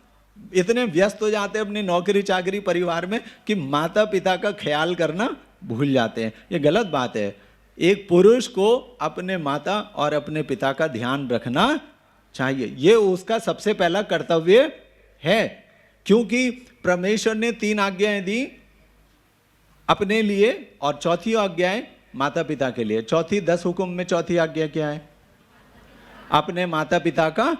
इतने व्यस्त हो जाते हैं अपनी नौकरी चाकरी परिवार में कि माता पिता का ख्याल करना भूल जाते हैं। ये गलत बात है। एक पुरुष को अपने माता और अपने पिता का ध्यान रखना चाहिए, ये उसका सबसे पहला कर्तव्य है, क्योंकि परमेश्वर ने 3 आज्ञाएं दी अपने लिए और चौथी आज्ञाएं माता पिता के लिए। चौथी 10 हुक्म में चौथी आज्ञा क्या है? अपने माता पिता का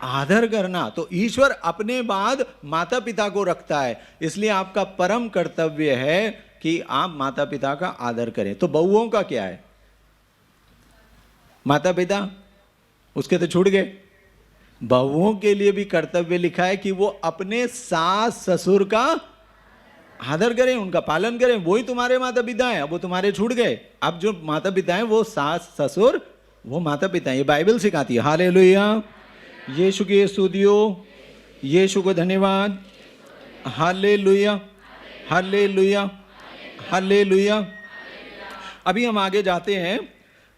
आदर करना। तो ईश्वर अपने बाद माता पिता को रखता है, इसलिए आपका परम कर्तव्य है कि आप माता पिता का आदर करें। तो बहुओं का क्या है? माता पिता उसके तो छूट गए। बहुओं के लिए भी कर्तव्य लिखा है कि वो अपने सास ससुर का आदर करें, उनका पालन करें। वही तुम्हारे माता पिता हैं, अब वो तुम्हारे छूट गए। अब जो माता पिता हैं वो सास ससुर, वो माता पिता हैं। ये बाइबल सिखाती है। हालेलुया। यीशु की स्तुतियो, यीशु को धन्यवाद। Hallelujah, hallelujah, hallelujah. अभी हम आगे जाते हैं,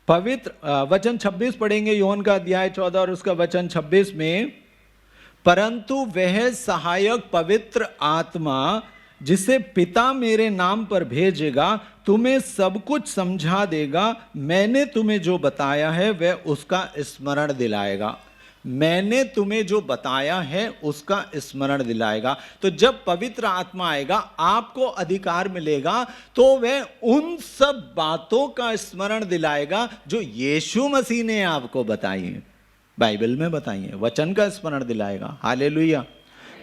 पवित्र वचन 26 पढ़ेंगे, योहन का अध्याय 14 और उसका वचन 26 में, परंतु वह सहायक पवित्र आत्मा जिसे पिता मेरे नाम पर भेजेगा तुम्हें सब कुछ समझा देगा, मैंने तुम्हें जो बताया है वह उसका स्मरण दिलाएगा। मैंने तुम्हें जो बताया है उसका स्मरण दिलाएगा। तो जब पवित्र आत्मा आएगा, आपको अधिकार मिलेगा, तो वह उन सब बातों का स्मरण दिलाएगा जो यीशु मसीह ने आपको बताई है, बाइबल में बताई है। वचन का स्मरण दिलाएगा। हालेलुया।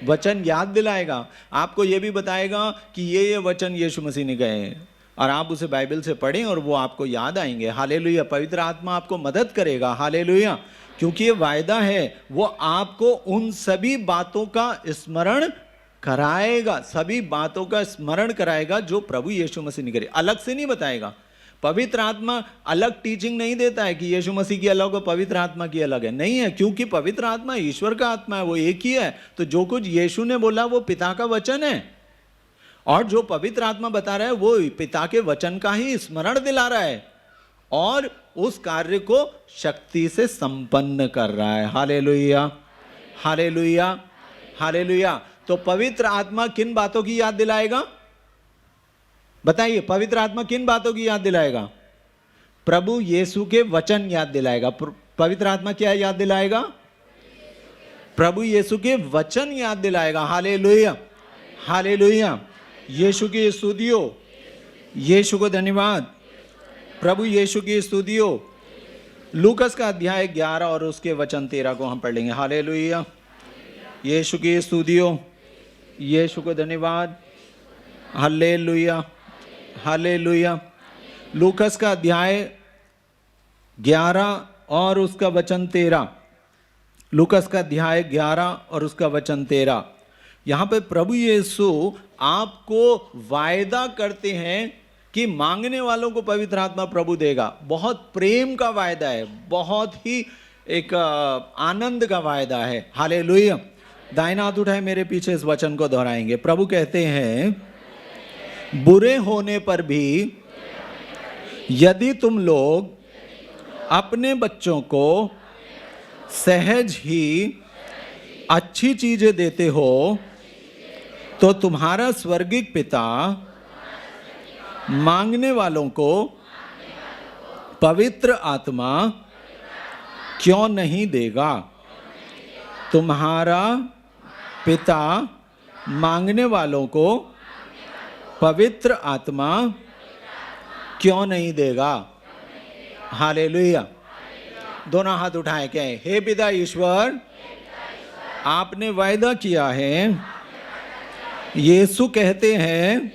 वचन याद दिलाएगा, आपको यह भी बताएगा कि ये वचन यीशु मसीह ने कहे हैं, और आप उसे बाइबल से पढ़ें और वो आपको याद आएंगे। हालेलुया। पवित्र आत्मा आपको मदद करेगा। हालेलुया। क्योंकि ये वायदा है, वो आपको उन सभी बातों का स्मरण कराएगा, सभी बातों का स्मरण कराएगा जो प्रभु यीशु मसीह ने करे, अलग से नहीं बताएगा। पवित्र आत्मा अलग टीचिंग नहीं देता है कि यीशु मसीह की अलग और पवित्र आत्मा की अलग है, नहीं है, क्योंकि पवित्र आत्मा ईश्वर का आत्मा है, वो एक ही है। तो जो कुछ यीशु ने बोला वो पिता का वचन है, और जो पवित्र आत्मा बता रहा है वो पिता के वचन का ही स्मरण दिला रहा है और उस कार्य को शक्ति से संपन्न कर रहा है। Hallelujah, hallelujah, hallelujah. तो पवित्र आत्मा किन बातों की याद दिलाएगा? बताइए, पवित्र आत्मा किन बातों की याद दिलाएगा? प्रभु यीशु के वचन याद दिलाएगा। पवित्र आत्मा क्या याद दिलाएगा? प्रभु यीशु के वचन याद दिलाएगा। Hallelujah, hallelujah. यीशु की स्तुतियो, यीशु को धन्यवाद, प्रभु यीशु की स्तुतियो। लूकस का अध्याय 11 और उसके वचन 13 को हम पढ़ लेंगे। हालेलुया, यीशु की स्तुतियो, यीशु को धन्यवाद। Hallelujah, hallelujah. लूकस का अध्याय 11 और उसका वचन 13। लूकस का अध्याय 11 और उसका वचन 13। यहाँ पे प्रभु यीशु आपको वायदा करते हैं कि मांगने वालों को पवित्र आत्मा प्रभु देगा। बहुत प्रेम का वायदा है, बहुत ही एक आनंद का वायदा है। हालेलुया। दाहिना हाथ उठाए मेरे पीछे, इस वचन को दोहराएंगे। प्रभु कहते हैं, बुरे होने पर भी यदि तुम लोग अपने बच्चों को सहज ही अच्छी चीजें देते हो तो तुम्हारा स्वर्गिक पिता मांगने वालों को पवित्र आत्मा क्यों नहीं देगा? तुम्हारा पिता मांगने वालों को पवित्र आत्मा क्यों नहीं देगा? हालेलुया। दोनों हाथ उठाए कहें, हे पिता ईश्वर, आपने वायदा किया है, यीशु कहते हैं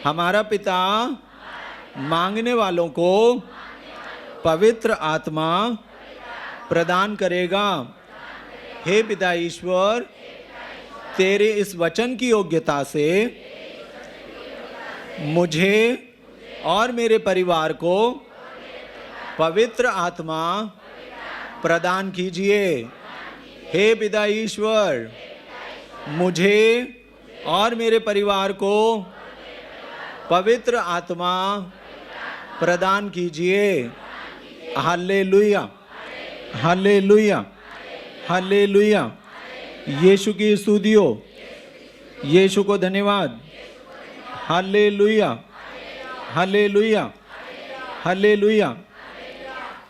हमारा पिता मांगने वालों को पवित्र आत्मा प्रदान करेगा। हे पिता ईश्वर, तेरे इस वचन की योग्यता से मुझे और मेरे परिवार को पवित्र आत्मा प्रदान कीजिए। हे पिता ईश्वर, मुझे और मेरे परिवार को पवित्र आत्मा प्रदान कीजिए। Hallelujah, hallelujah, hallelujah. यीशु की स्तुतियो, यीशु को धन्यवाद। Hallelujah, hallelujah, hallelujah.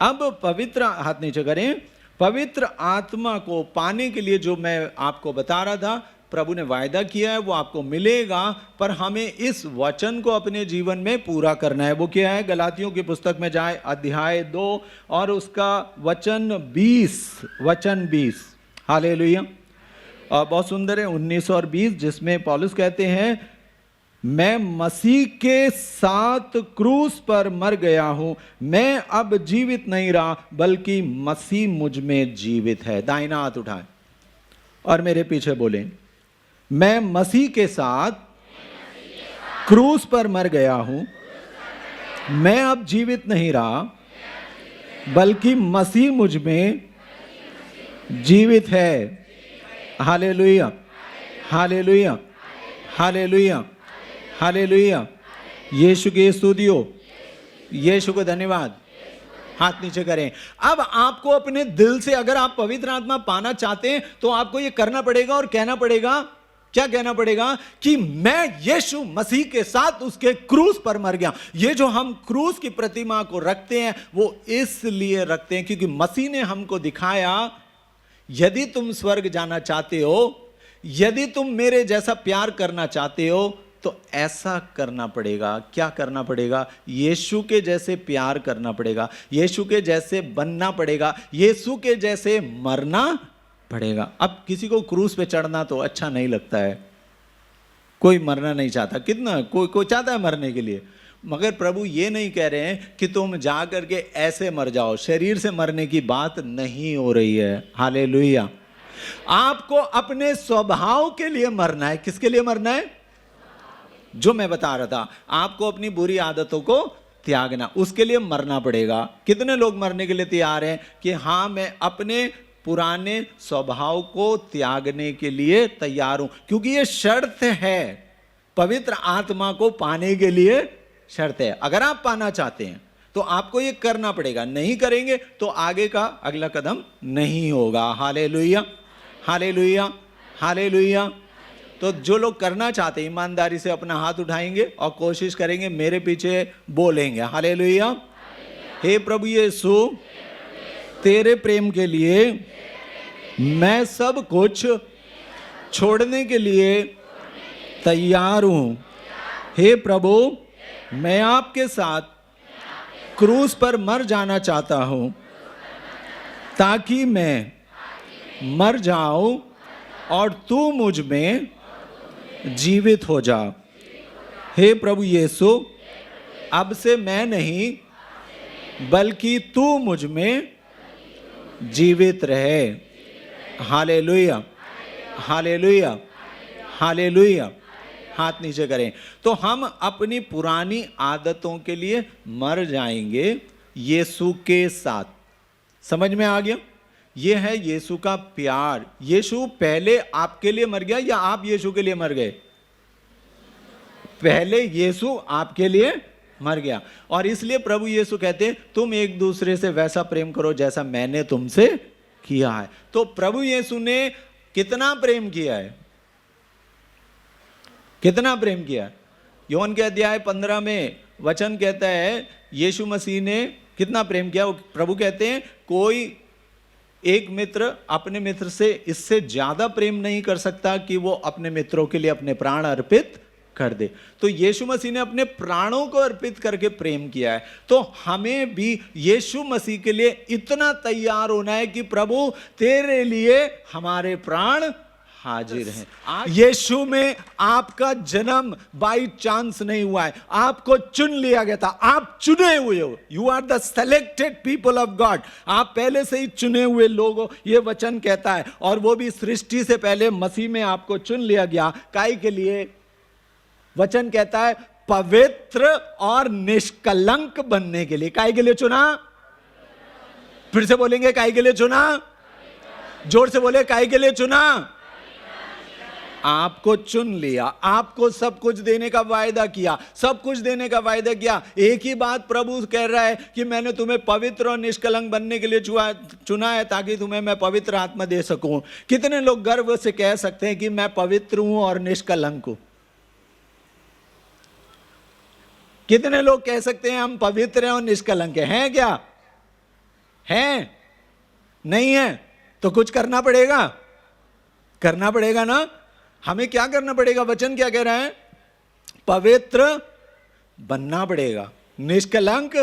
अब पवित्र, हाथ नीचे करें, पवित्र आत्मा को पाने के लिए जो मैं आपको बता रहा था, प्रभु ने वायदा किया है, वो आपको मिलेगा, पर हमें इस वचन को अपने जीवन में पूरा करना है। वो क्या है? गलातियों की पुस्तक में जाए, अध्याय 2 और उसका वचन 20। हालेलुया। और बहुत सुंदर है 19 और 20, जिसमें पौलुस कहते हैं, मैं मसीह के साथ क्रूस पर मर गया हूं, मैं अब जीवित नहीं रहा बल्कि मसीह मुझ में जीवित है। दाहिना हाथ उठाएं और मेरे पीछे बोलें, मैं मसीह के साथ क्रूस पर मर गया हूं, मैं अब जीवित नहीं रहा बल्कि मसीह मुझ में जीवित है। Hallelujah, hallelujah, hallelujah, hallelujah. यीशु की स्तुतियो, यीशु को धन्यवाद। हाथ नीचे करें। अब आपको अपने दिल से अगर आप पवित्र आत्मा पाना चाहते हैं तो आपको यह करना पड़ेगा और कहना पड़ेगा। क्या कहना पड़ेगा? कि मैं यीशु मसीह के साथ उसके क्रूस पर मर गया। ये जो हम क्रूस की प्रतिमा को रखते हैं वो इसलिए रखते हैं क्योंकि मसीह ने हमको दिखाया, यदि तुम स्वर्ग जाना चाहते हो, यदि तुम मेरे जैसा प्यार करना चाहते हो तो ऐसा करना पड़ेगा। क्या करना पड़ेगा? यीशु के जैसे प्यार करना पड़ेगा, यीशु के जैसे बनना पड़ेगा, यीशु के जैसे मरना पड़ेगा। अब किसी को क्रूस पे चढ़ना तो अच्छा नहीं लगता है, कोई मरना नहीं चाहता। कितना कोई चाहता है मरने के लिए, मगर प्रभु ये नहीं कह रहे हैं कि तुम जा करके ऐसे मर जाओ। शरीर से मरने की बात नहीं हो रही है। हालेलुया। आपको अपने स्वभाव के लिए मरना है। किसके लिए मरना है? जो मैं बता रहा था, आपको अपनी बुरी आदतों को त्यागना, उसके लिए मरना पड़ेगा। कितने लोग मरने के लिए तैयार हैं कि हाँ मैं अपने पुराने स्वभाव को त्यागने के लिए तैयार हूं, क्योंकि ये शर्त है, पवित्र आत्मा को पाने के लिए शर्त है। अगर आप पाना चाहते हैं तो आपको ये करना पड़ेगा, नहीं करेंगे तो आगे का अगला कदम नहीं होगा। Hallelujah, hallelujah, hallelujah. तो जो लोग करना चाहते हैं ईमानदारी से अपना हाथ उठाएंगे और कोशिश करेंगे, मेरे पीछे बोलेंगे हालेलुया। हे प्रभु यीशु, तेरे प्रेम के लिए मैं सब कुछ छोड़ने के लिए तैयार हूं। हे प्रभु, मैं आपके साथ क्रूस पर मर जाना चाहता हूं, ताकि मैं मर जाऊं और तू मुझ में जीवित हो जा। हे प्रभु यीशु, अब से मैं नहीं बल्कि तू मुझ में जीवित रहे। Hallelujah, hallelujah, hallelujah. हाथ नीचे करें। तो हम अपनी पुरानी आदतों के लिए मर जाएंगे यीशु के साथ। समझ में आ गया? यह है यीशु का प्यार। यीशु पहले आपके लिए मर गया या आप यीशु के लिए मर गए? पहले यीशु आपके लिए मर गया, और इसलिए प्रभु यीशु कहते हैं तुम एक दूसरे से वैसा प्रेम करो जैसा मैंने तुमसे किया है। तो प्रभु यीशु ने कितना प्रेम किया है? कितना प्रेम किया? योहन के अध्याय 15 में वचन कहता है यीशु मसीह ने कितना प्रेम किया। प्रभु कहते हैं कोई एक मित्र अपने मित्र से इससे ज्यादा प्रेम नहीं कर सकता कि वो अपने मित्रों के लिए अपने प्राण अर्पित कर दे। तो यीशु मसीह ने अपने प्राणों को अर्पित करके प्रेम किया है। तो हमें भी यीशु मसीह के लिए इतना तैयार होना है कि प्रभु तेरे लिए हमारे प्राण हाजिर हैं। यीशु में आपका जन्म बाई चांस नहीं हुआ है, आपको चुन लिया गया था। आप चुने हुए हो, you are the selected people of God. आप पहले से ही चुने हुए लोग हो, ये वचन कहता है। और वो भी सृष्टि से पहले मसीह में आपको चुन लिया गया। काहे के लिए? वचन कहता है पवित्र और निष्कलंक बनने के लिए। काहे के लिए चुना? फिर से बोलेंगे, काहे के लिए चुना? जोर से बोले, काहे के लिए चुना? आपको चुन लिया, आपको सब कुछ देने का वायदा किया, सब कुछ देने का वायदा किया। एक ही बात प्रभु कह रहा है कि मैंने तुम्हें पवित्र और निष्कलंक बनने के लिए चुना है, ताकि तुम्हें मैं पवित्र आत्मा दे सकूं। कितने लोग गर्व से कह सकते हैं कि मैं पवित्र हूं और निष्कलंक हूं? कितने लोग कह सकते हैं हम पवित्र हैं और निष्कलंक हैं? क्या हैं? नहीं है तो कुछ करना पड़ेगा, करना पड़ेगा ना। हमें क्या करना पड़ेगा? वचन क्या कह रहा है? पवित्र बनना पड़ेगा, निष्कलंक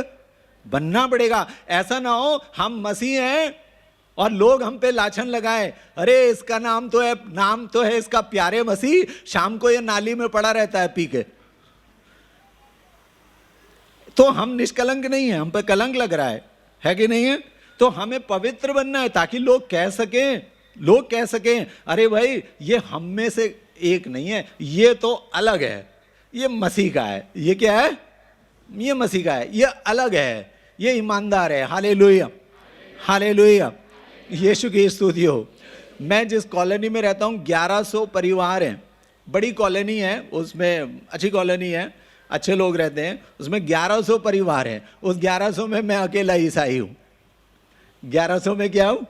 बनना पड़ेगा। ऐसा ना हो हम मसीह हैं और लोग हम पे लाछन लगाए, अरे इसका नाम तो है इसका प्यारे मसीह, शाम को ये नाली में पड़ा रहता है पी के। तो हम निष्कलंक नहीं है, हम पे कलंक लग रहा है कि नहीं है? तो हमें पवित्र बनना है ताकि लोग कह सकें अरे भाई ये हम में से एक नहीं है, ये तो अलग है, ये मसीह का है। ये क्या है? ये मसीह का है, ये अलग है, ये ईमानदार है। हालेलुया, हालेलुया, यीशु की स्तुति हो। मैं जिस कॉलोनी में रहता हूँ 1100 परिवार हैं, बड़ी कॉलोनी है, उसमें अच्छी कॉलोनी है, अच्छे लोग रहते हैं, उसमें 1100 परिवार हैं। उस 1100 में मैं अकेला ईसाई हूँ। 1100 में क्या हूँ?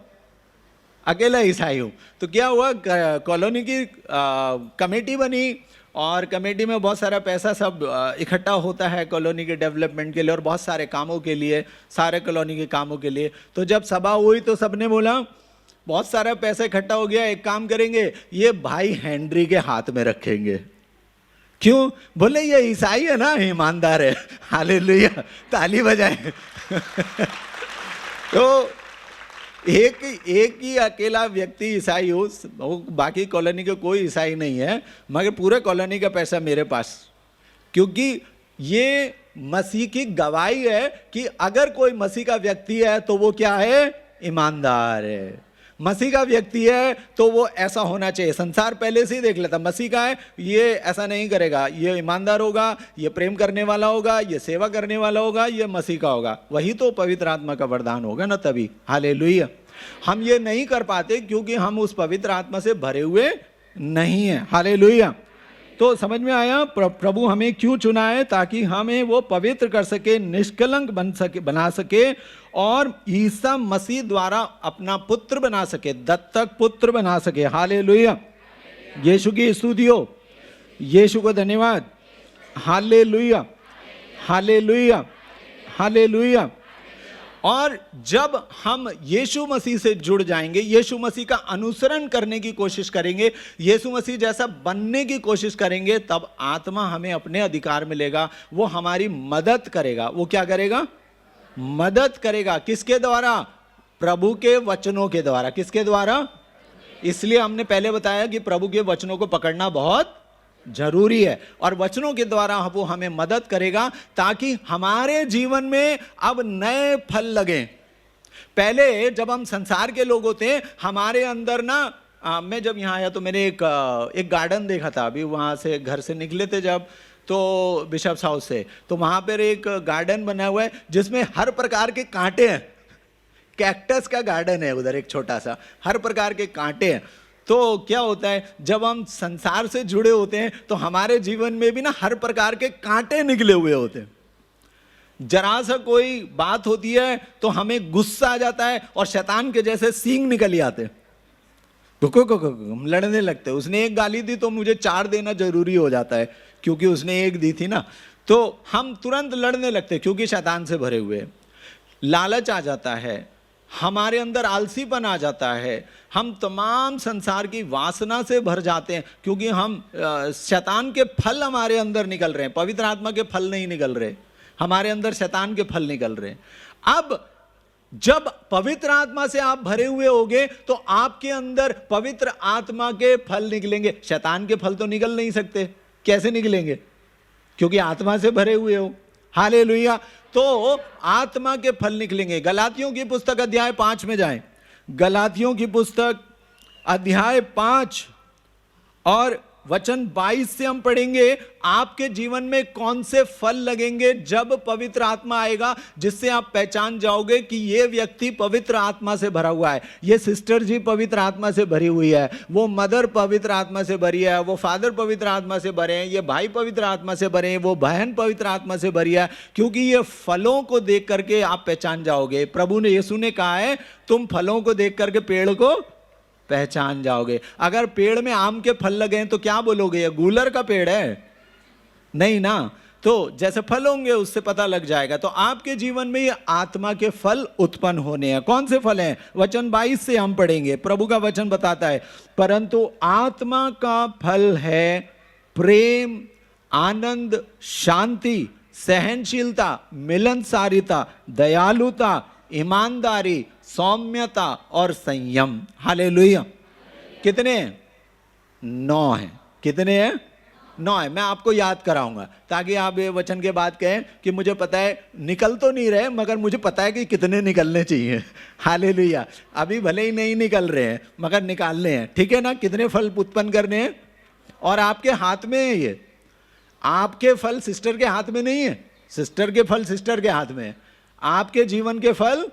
अकेला ईसाई हूँ। तो क्या हुआ, कॉलोनी की कमेटी बनी और कमेटी में बहुत सारा पैसा सब इकट्ठा होता है कॉलोनी के डेवलपमेंट के लिए और बहुत सारे कामों के लिए, सारे कॉलोनी के कामों के लिए। तो जब सभा हुई तो सबने बोला बहुत सारा पैसा इकट्ठा हो गया, एक काम करेंगे, ये भाई हेनरी के हाथ में रखेंगे। क्यों? बोले ये ईसाई है ना, ईमानदार है। हालेलुया, ताली बजाएं। तो एक ही अकेला व्यक्ति ईसाई हो, बाकी कॉलोनी के कोई ईसाई नहीं है, मगर पूरे कॉलोनी का पैसा मेरे पास। क्योंकि ये मसीह की गवाही है कि अगर कोई मसीह का व्यक्ति है तो वो क्या है? ईमानदार है। मसीह का व्यक्ति है तो वो ऐसा होना चाहिए। संसार पहले से ही देख लेता मसीह का है, ये ऐसा नहीं करेगा, ये ईमानदार होगा, ये प्रेम करने वाला होगा, ये सेवा करने वाला होगा, ये मसीह का होगा। वही तो पवित्र आत्मा का वरदान होगा ना तभी। हालेलुया। हम ये नहीं कर पाते क्योंकि हम उस पवित्र आत्मा से भरे हुए नहीं है। हालेलुया। तो समझ में आया प्रभु हमें क्यों चुना है? ताकि हमें वो पवित्र कर सके, निष्कलंक बना सके और ईसा मसीह द्वारा अपना पुत्र बना सके, दत्तक पुत्र बना सके। हालेलुया। यीशु की स्तुति हो, यीशु को धन्यवाद। Hallelujah, hallelujah, hallelujah. और जब हम यीशु मसीह से जुड़ जाएंगे, यीशु मसीह का अनुसरण करने की कोशिश करेंगे, यीशु मसीह जैसा बनने की कोशिश करेंगे, तब आत्मा हमें अपने अधिकार में लेगा। वो हमारी मदद करेगा। वो क्या करेगा? मदद करेगा। किसके द्वारा? प्रभु के वचनों के द्वारा। किसके द्वारा? इसलिए हमने पहले बताया कि प्रभु के वचनों को पकड़ना बहुत जरूरी है और वचनों के द्वारा वो हमें मदद करेगा ताकि हमारे जीवन में अब नए फल लगे। पहले जब हम संसार के लोग होते हैं, हमारे अंदर ना मैं जब यहाँ आया तो मैंने एक गार्डन देखा था। अभी वहाँ से घर से निकले थे जब, तो बिशप्स हाउस से, तो वहाँ पर एक गार्डन बना हुआ है जिसमें हर प्रकार के कांटे हैं। कैक्टस का गार्डन है उधर, एक छोटा सा, हर प्रकार के कांटे हैं। तो क्या होता है, जब हम संसार से जुड़े होते हैं तो हमारे जीवन में भी ना हर प्रकार के कांटे निकले हुए होते हैं। जरा सा कोई बात होती है तो हमें गुस्सा आ जाता है और शैतान के जैसे सींग निकल आते हैं, हम लड़ने लगते हैं। उसने एक गाली दी तो मुझे 4 देना जरूरी हो जाता है क्योंकि उसने एक दी थी ना, तो हम तुरंत लड़ने लगते हैं क्योंकि शैतान से भरे हुए। लालच आ जाता है, हमारे अंदर आलसीपन आ जाता है, हम तमाम संसार की वासना से भर जाते हैं क्योंकि हम शैतान के फल हमारे अंदर निकल रहे हैं। पवित्र आत्मा के फल नहीं निकल रहे, हमारे अंदर शैतान के फल निकल रहे हैं। अब जब पवित्र आत्मा से आप भरे हुए होगे तो आपके अंदर पवित्र आत्मा के फल निकलेंगे। शैतान के फल तो निकल नहीं सकते। कैसे निकलेंगे? क्योंकि आत्मा से भरे हुए हो। हालेलुया। तो आत्मा के फल निकलेंगे। गलातियों की पुस्तक अध्याय 5 में जाएं। गलातियों की पुस्तक अध्याय 5 और वचन 22 से हम पढ़ेंगे आपके जीवन में कौन से फल लगेंगे जब पवित्र आत्मा आएगा, जिससे आप पहचान जाओगे कि ये व्यक्ति पवित्र आत्मा से भरा हुआ है, ये सिस्टर जी पवित्र आत्मा से भरी हुई है, वो मदर पवित्र आत्मा से भरी है, वो फादर पवित्र आत्मा से भरे हैं, ये भाई पवित्र आत्मा से भरे हैं, वो बहन पवित्र आत्मा से भरी है। क्योंकि ये फलों को देख करके आप पहचान जाओगे। प्रभु ने, यीशु ने कहा है, तुम फलों को देख करके पेड़ को पहचान जाओगे। अगर पेड़ में आम के फल लगे हैं तो क्या बोलोगे, ये गूलर का पेड़ है? नहीं ना। तो जैसे फल होंगे उससे पता लग जाएगा। तो आपके जीवन में ये आत्मा के फल उत्पन्न होने हैं। कौन से फल हैं? वचन 22 से हम पढ़ेंगे। प्रभु का वचन बताता है, परंतु आत्मा का फल है प्रेम, आनंद, शांति, सहनशीलता, मिलनसारिता, दयालुता, ईमानदारी, सौम्यता और संयम। हालेलुया। कितने हैं? 9 हैं। कितने हैं? 9 है। मैं आपको याद कराऊंगा ताकि आप ये वचन के बाद कहें कि मुझे पता है, निकल तो नहीं रहे मगर मुझे पता है कि कितने निकलने चाहिए। हालेलुया। अभी भले ही नहीं निकल रहे हैं मगर निकालने हैं। ठीक है ना? कितने फल उत्पन्न करने हैं और आपके हाथ में है ये। आपके फल सिस्टर के हाथ में नहीं है, सिस्टर के फल सिस्टर के हाथ में है, आपके जीवन के फल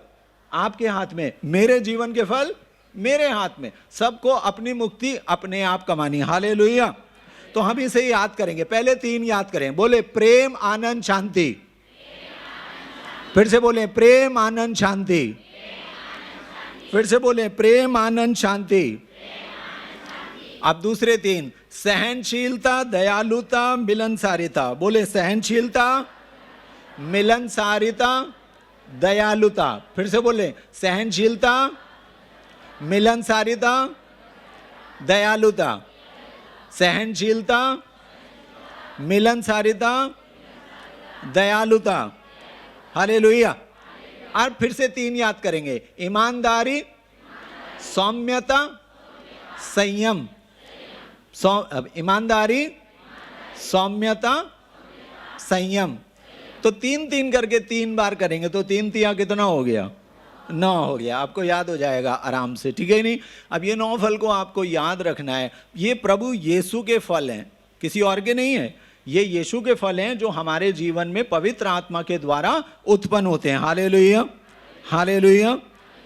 आपके हाथ में, मेरे जीवन के फल मेरे हाथ में। सबको अपनी मुक्ति अपने आप कमानी। हालेलुया। तो हम इसे याद करेंगे। पहले 3 याद करें। बोले प्रेम, आनंद, शांति। फिर से बोले प्रेम, आनंद, शांति। फिर से बोले प्रेम, आनंद, शांति। अब दूसरे 3, सहनशीलता, दयालुता, मिलनसारिता। बोले सहनशीलता, मिलनसारिता, दयालुता। फिर से बोले सहनशीलता, मिलनसारिता, दयालुता। सहनशीलता, मिलनसारिता, दयालुता। हालेलुया। और फिर से 3 याद करेंगे। ईमानदारी, सौम्यता, संयम। ईमानदारी, सौम्यता, संयम। तो 3-3 करके 3 बार करेंगे तो 3 तिया कितना हो गया? 9 हो गया, आपको याद हो जाएगा आराम से, ठीक है नहीं। अब ये 9 फल को आपको याद रखना है। ये प्रभु यीशु के फल हैं, किसी और के नहीं है। ये यीशु के फल हैं जो हमारे जीवन में पवित्र आत्मा के द्वारा उत्पन्न होते हैं। हालेलुया, हालेलुया,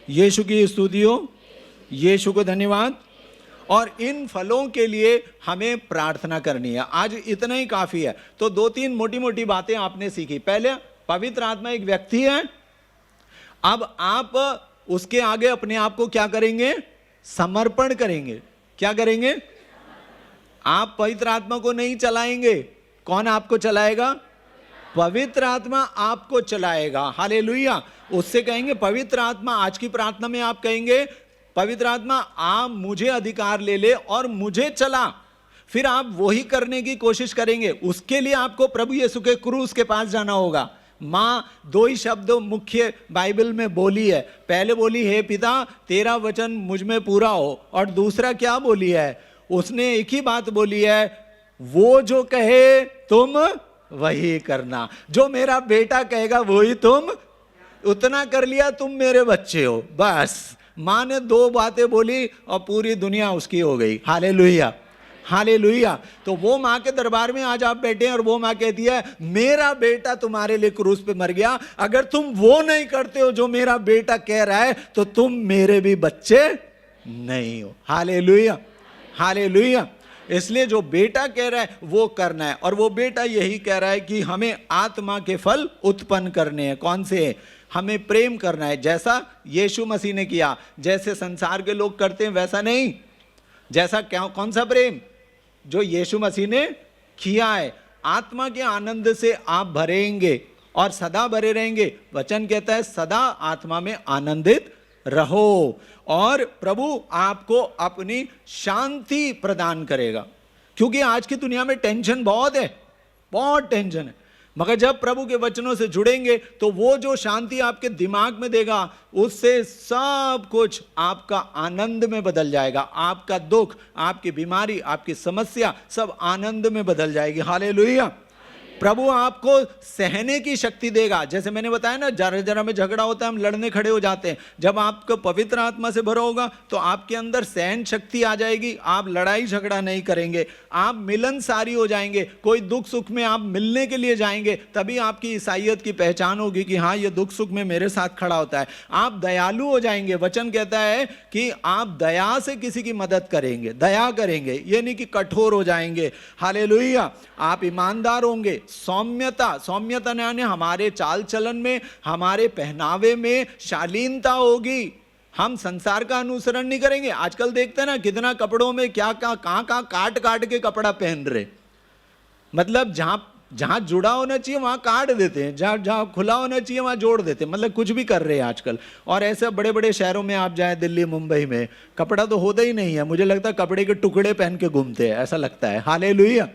यीशु की स्तुति हो, यीशु को धन्यवाद। और इन फलों के लिए हमें प्रार्थना करनी है। आज इतना ही काफी है। तो 2-3 मोटी मोटी बातें आपने सीखी। पहले, पवित्र आत्मा एक व्यक्ति है। अब आप उसके आगे अपने आप को क्या करेंगे? समर्पण करेंगे। क्या करेंगे? आप पवित्र आत्मा को नहीं चलाएंगे। कौन आपको चलाएगा? पवित्र आत्मा आपको चलाएगा। हालेलुया। उससे कहेंगे पवित्र आत्मा, आज की प्रार्थना में आप कहेंगे पवित्र आत्मा आप मुझे अधिकार ले ले और मुझे चला। फिर आप वही करने की कोशिश करेंगे। उसके लिए आपको प्रभु यीशु के क्रूस के पास जाना होगा। माँ 2 ही शब्द मुख्य बाइबल में बोली है। पहले बोली हे पिता तेरा वचन मुझ में पूरा हो, और दूसरा क्या बोली है? उसने एक ही बात बोली है, वो जो कहे तुम वही करना। जो मेरा बेटा कहेगा वही तुम, उतना कर लिया, तुम मेरे बच्चे हो। बस माँ ने 2 बातें बोली और पूरी दुनिया उसकी हो गई। Hallelujah, hallelujah. तो वो माँ के दरबार में आज आप बैठे हैं और वो माँ कहती है मेरा बेटा तुम्हारे लिए क्रूस पे मर गया, अगर तुम वो नहीं करते हो जो मेरा बेटा कह रहा है तो तुम मेरे भी बच्चे नहीं हो। Hallelujah, hallelujah. इसलिए जो बेटा कह रहा है वो करना है। और वो बेटा यही कह रहा है कि हमें आत्मा के फल उत्पन्न करने हैं। कौन से? हमें प्रेम करना है, जैसा यीशु मसीह ने किया। जैसे संसार के लोग करते हैं वैसा नहीं। जैसा क्या, कौन सा प्रेम? जो यीशु मसीह ने किया है। आत्मा के आनंद से आप भरेंगे और सदा भरे रहेंगे। वचन कहता है सदा आत्मा में आनंदित रहो, और प्रभु आपको अपनी शांति प्रदान करेगा। क्योंकि आज की दुनिया में टेंशन बहुत है, बहुत टेंशन है। मगर जब प्रभु के वचनों से जुड़ेंगे तो वो जो शांति आपके दिमाग में देगा, उससे सब कुछ आपका आनंद में बदल जाएगा। आपका दुख, आपकी बीमारी, आपकी समस्या सब आनंद में बदल जाएगी। हालेलुया। प्रभु आपको सहने की शक्ति देगा। जैसे मैंने बताया ना, जरा जरा में झगड़ा होता है, हम लड़ने खड़े हो जाते हैं। जब आपको पवित्र आत्मा से भरा होगा तो आपके अंदर सहन शक्ति आ जाएगी। आप लड़ाई झगड़ा नहीं करेंगे, आप मिलनसारी हो जाएंगे। कोई दुख सुख में आप मिलने के लिए जाएंगे, तभी आपकी ईसाइयत की पहचान होगी कि हाँ ये दुख सुख में मेरे साथ खड़ा होता है। आप दयालु हो जाएंगे। वचन कहता है कि आप दया से किसी की मदद करेंगे, दया करेंगे, ये नहीं कि कठोर हो जाएंगे। हालेलुया। आप ईमानदार होंगे। सौम्यता, सौम्यता यानी हमारे चाल चलन में, हमारे पहनावे में शालीनता होगी। हम संसार का अनुसरण नहीं करेंगे। आजकल देखते हैं ना कितना कपड़ों में क्या क्या कहाँ कहाँ काट काट के कपड़ा पहन रहे। मतलब जहां जुड़ा होना चाहिए वहां काट देते हैं, जहां खुला होना चाहिए वहां जोड़ देते हैं। मतलब कुछ भी कर रहे हैं आजकल। और ऐसे बड़े बड़े शहरों में आप जाएं, दिल्ली मुंबई में, कपड़ा तो होता ही नहीं है। मुझे लगता है कपड़े के टुकड़े पहन के घूमते हैं, ऐसा लगता है। हालेलुया।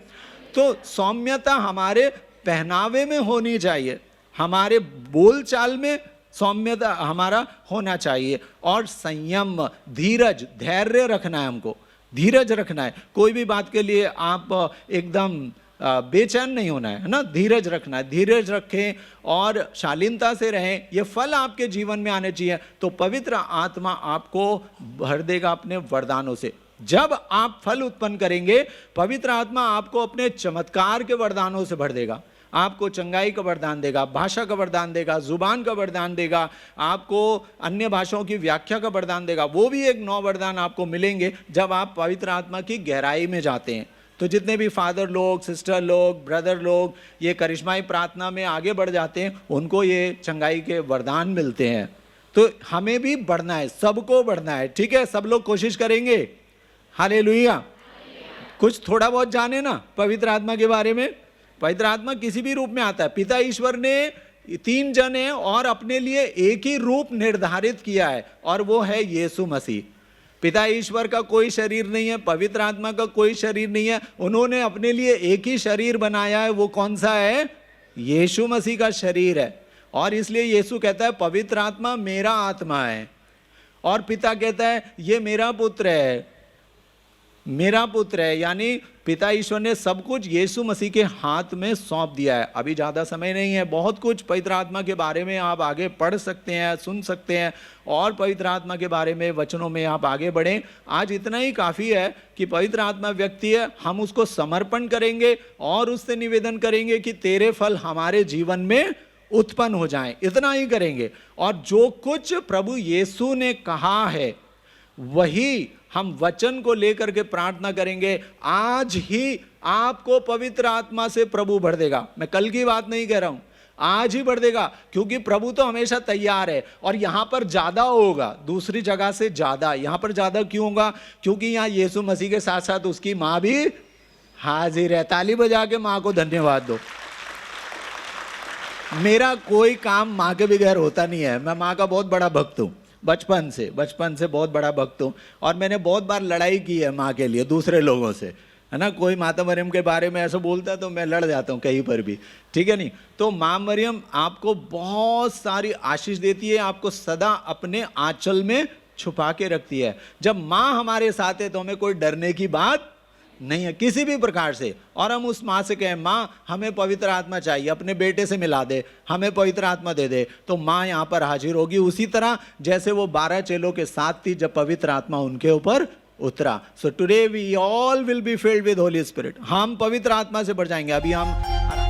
तो सौम्यता हमारे पहनावे में होनी चाहिए, हमारे बोलचाल में सौम्यता हमारा होना चाहिए। और संयम, धीरज, धैर्य रखना है। हमको धीरज रखना है। कोई भी बात के लिए आप एकदम बेचैन नहीं होना है ना, धीरज रखना है। धीरज रखें और शालीनता से रहें। ये फल आपके जीवन में आने चाहिए। तो पवित्र आत्मा आपको भर देगा अपने वरदानों से। जब आप फल उत्पन्न करेंगे, पवित्र आत्मा आपको अपने चमत्कार के वरदानों से भर देगा। आपको चंगाई का वरदान देगा, भाषा का वरदान देगा, जुबान का वरदान देगा, आपको अन्य भाषाओं की व्याख्या का वरदान देगा। वो भी एक 9 वरदान आपको मिलेंगे जब आप पवित्र आत्मा की गहराई में जाते हैं। तो जितने भी फादर लोग, सिस्टर लोग, ब्रदर लोग ये करिश्माई प्रार्थना में आगे बढ़ जाते हैं, उनको ये चंगाई के वरदान मिलते हैं। तो हमें भी बढ़ना है, सबको बढ़ना है। ठीक है, सब लोग कोशिश करेंगे। हालेलुया। कुछ थोड़ा बहुत जाने ना पवित्र आत्मा के बारे में। पवित्र आत्मा किसी भी रूप में आता है। पिता ईश्वर ने 3 जन हैं और अपने लिए एक ही रूप निर्धारित किया है, और वो है यीशु मसीह। पिता ईश्वर का कोई शरीर नहीं है, पवित्र आत्मा का कोई शरीर नहीं है। उन्होंने अपने लिए एक ही शरीर बनाया है। वो कौन सा है? यीशु मसीह का शरीर है। और इसलिए यीशु कहता है पवित्र आत्मा मेरा आत्मा है, और पिता कहता है ये मेरा पुत्र है। मेरा पुत्र है, यानी पिता ईश्वर ने सब कुछ यीशु मसीह के हाथ में सौंप दिया है। अभी ज़्यादा समय नहीं है, बहुत कुछ पवित्र आत्मा के बारे में आप आगे पढ़ सकते हैं, सुन सकते हैं, और पवित्र आत्मा के बारे में वचनों में आप आगे बढ़ें। आज इतना ही काफ़ी है कि पवित्र आत्मा व्यक्ति है, हम उसको समर्पण करेंगे और उससे निवेदन करेंगे कि तेरे फल हमारे जीवन में उत्पन्न हो जाएं, इतना ही करेंगे। और जो कुछ प्रभु यीशु ने कहा है वही हम वचन को लेकर के प्रार्थना करेंगे। आज ही आपको पवित्र आत्मा से प्रभु भर देगा। मैं कल की बात नहीं कह रहा हूं, आज ही भर देगा, क्योंकि प्रभु तो हमेशा तैयार है। और यहां पर ज्यादा होगा, दूसरी जगह से ज्यादा। यहां पर ज्यादा क्यों होगा? क्योंकि यहां यीशु मसीह के साथ साथ उसकी मां भी हाजिर है। ताली बजा के मां को धन्यवाद दो। मेरा कोई काम मां के बगैर होता नहीं है। मैं मां का बहुत बड़ा भक्त हूं, बचपन से बहुत बड़ा भक्त हूँ। और मैंने बहुत बार लड़ाई की है माँ के लिए दूसरे लोगों से, है ना। कोई माता मरियम के बारे में ऐसा बोलता है तो मैं लड़ जाता हूँ कहीं पर भी, ठीक है नहीं। तो माँ मरियम आपको बहुत सारी आशीष देती है, आपको सदा अपने आंचल में छुपा के रखती है। जब माँ हमारे साथ है तो हमें कोई डरने की बात नहीं है किसी भी प्रकार से। और हम उस माँ से कहें, माँ हमें पवित्र आत्मा चाहिए, अपने बेटे से मिला दे, हमें पवित्र आत्मा दे दे, तो माँ यहाँ पर हाजिर होगी। उसी तरह जैसे वो 12 चेलों के साथ थी जब पवित्र आत्मा उनके ऊपर उतरा। So today we all will be filled with holy spirit. हम पवित्र आत्मा से भर जाएंगे। अभी हम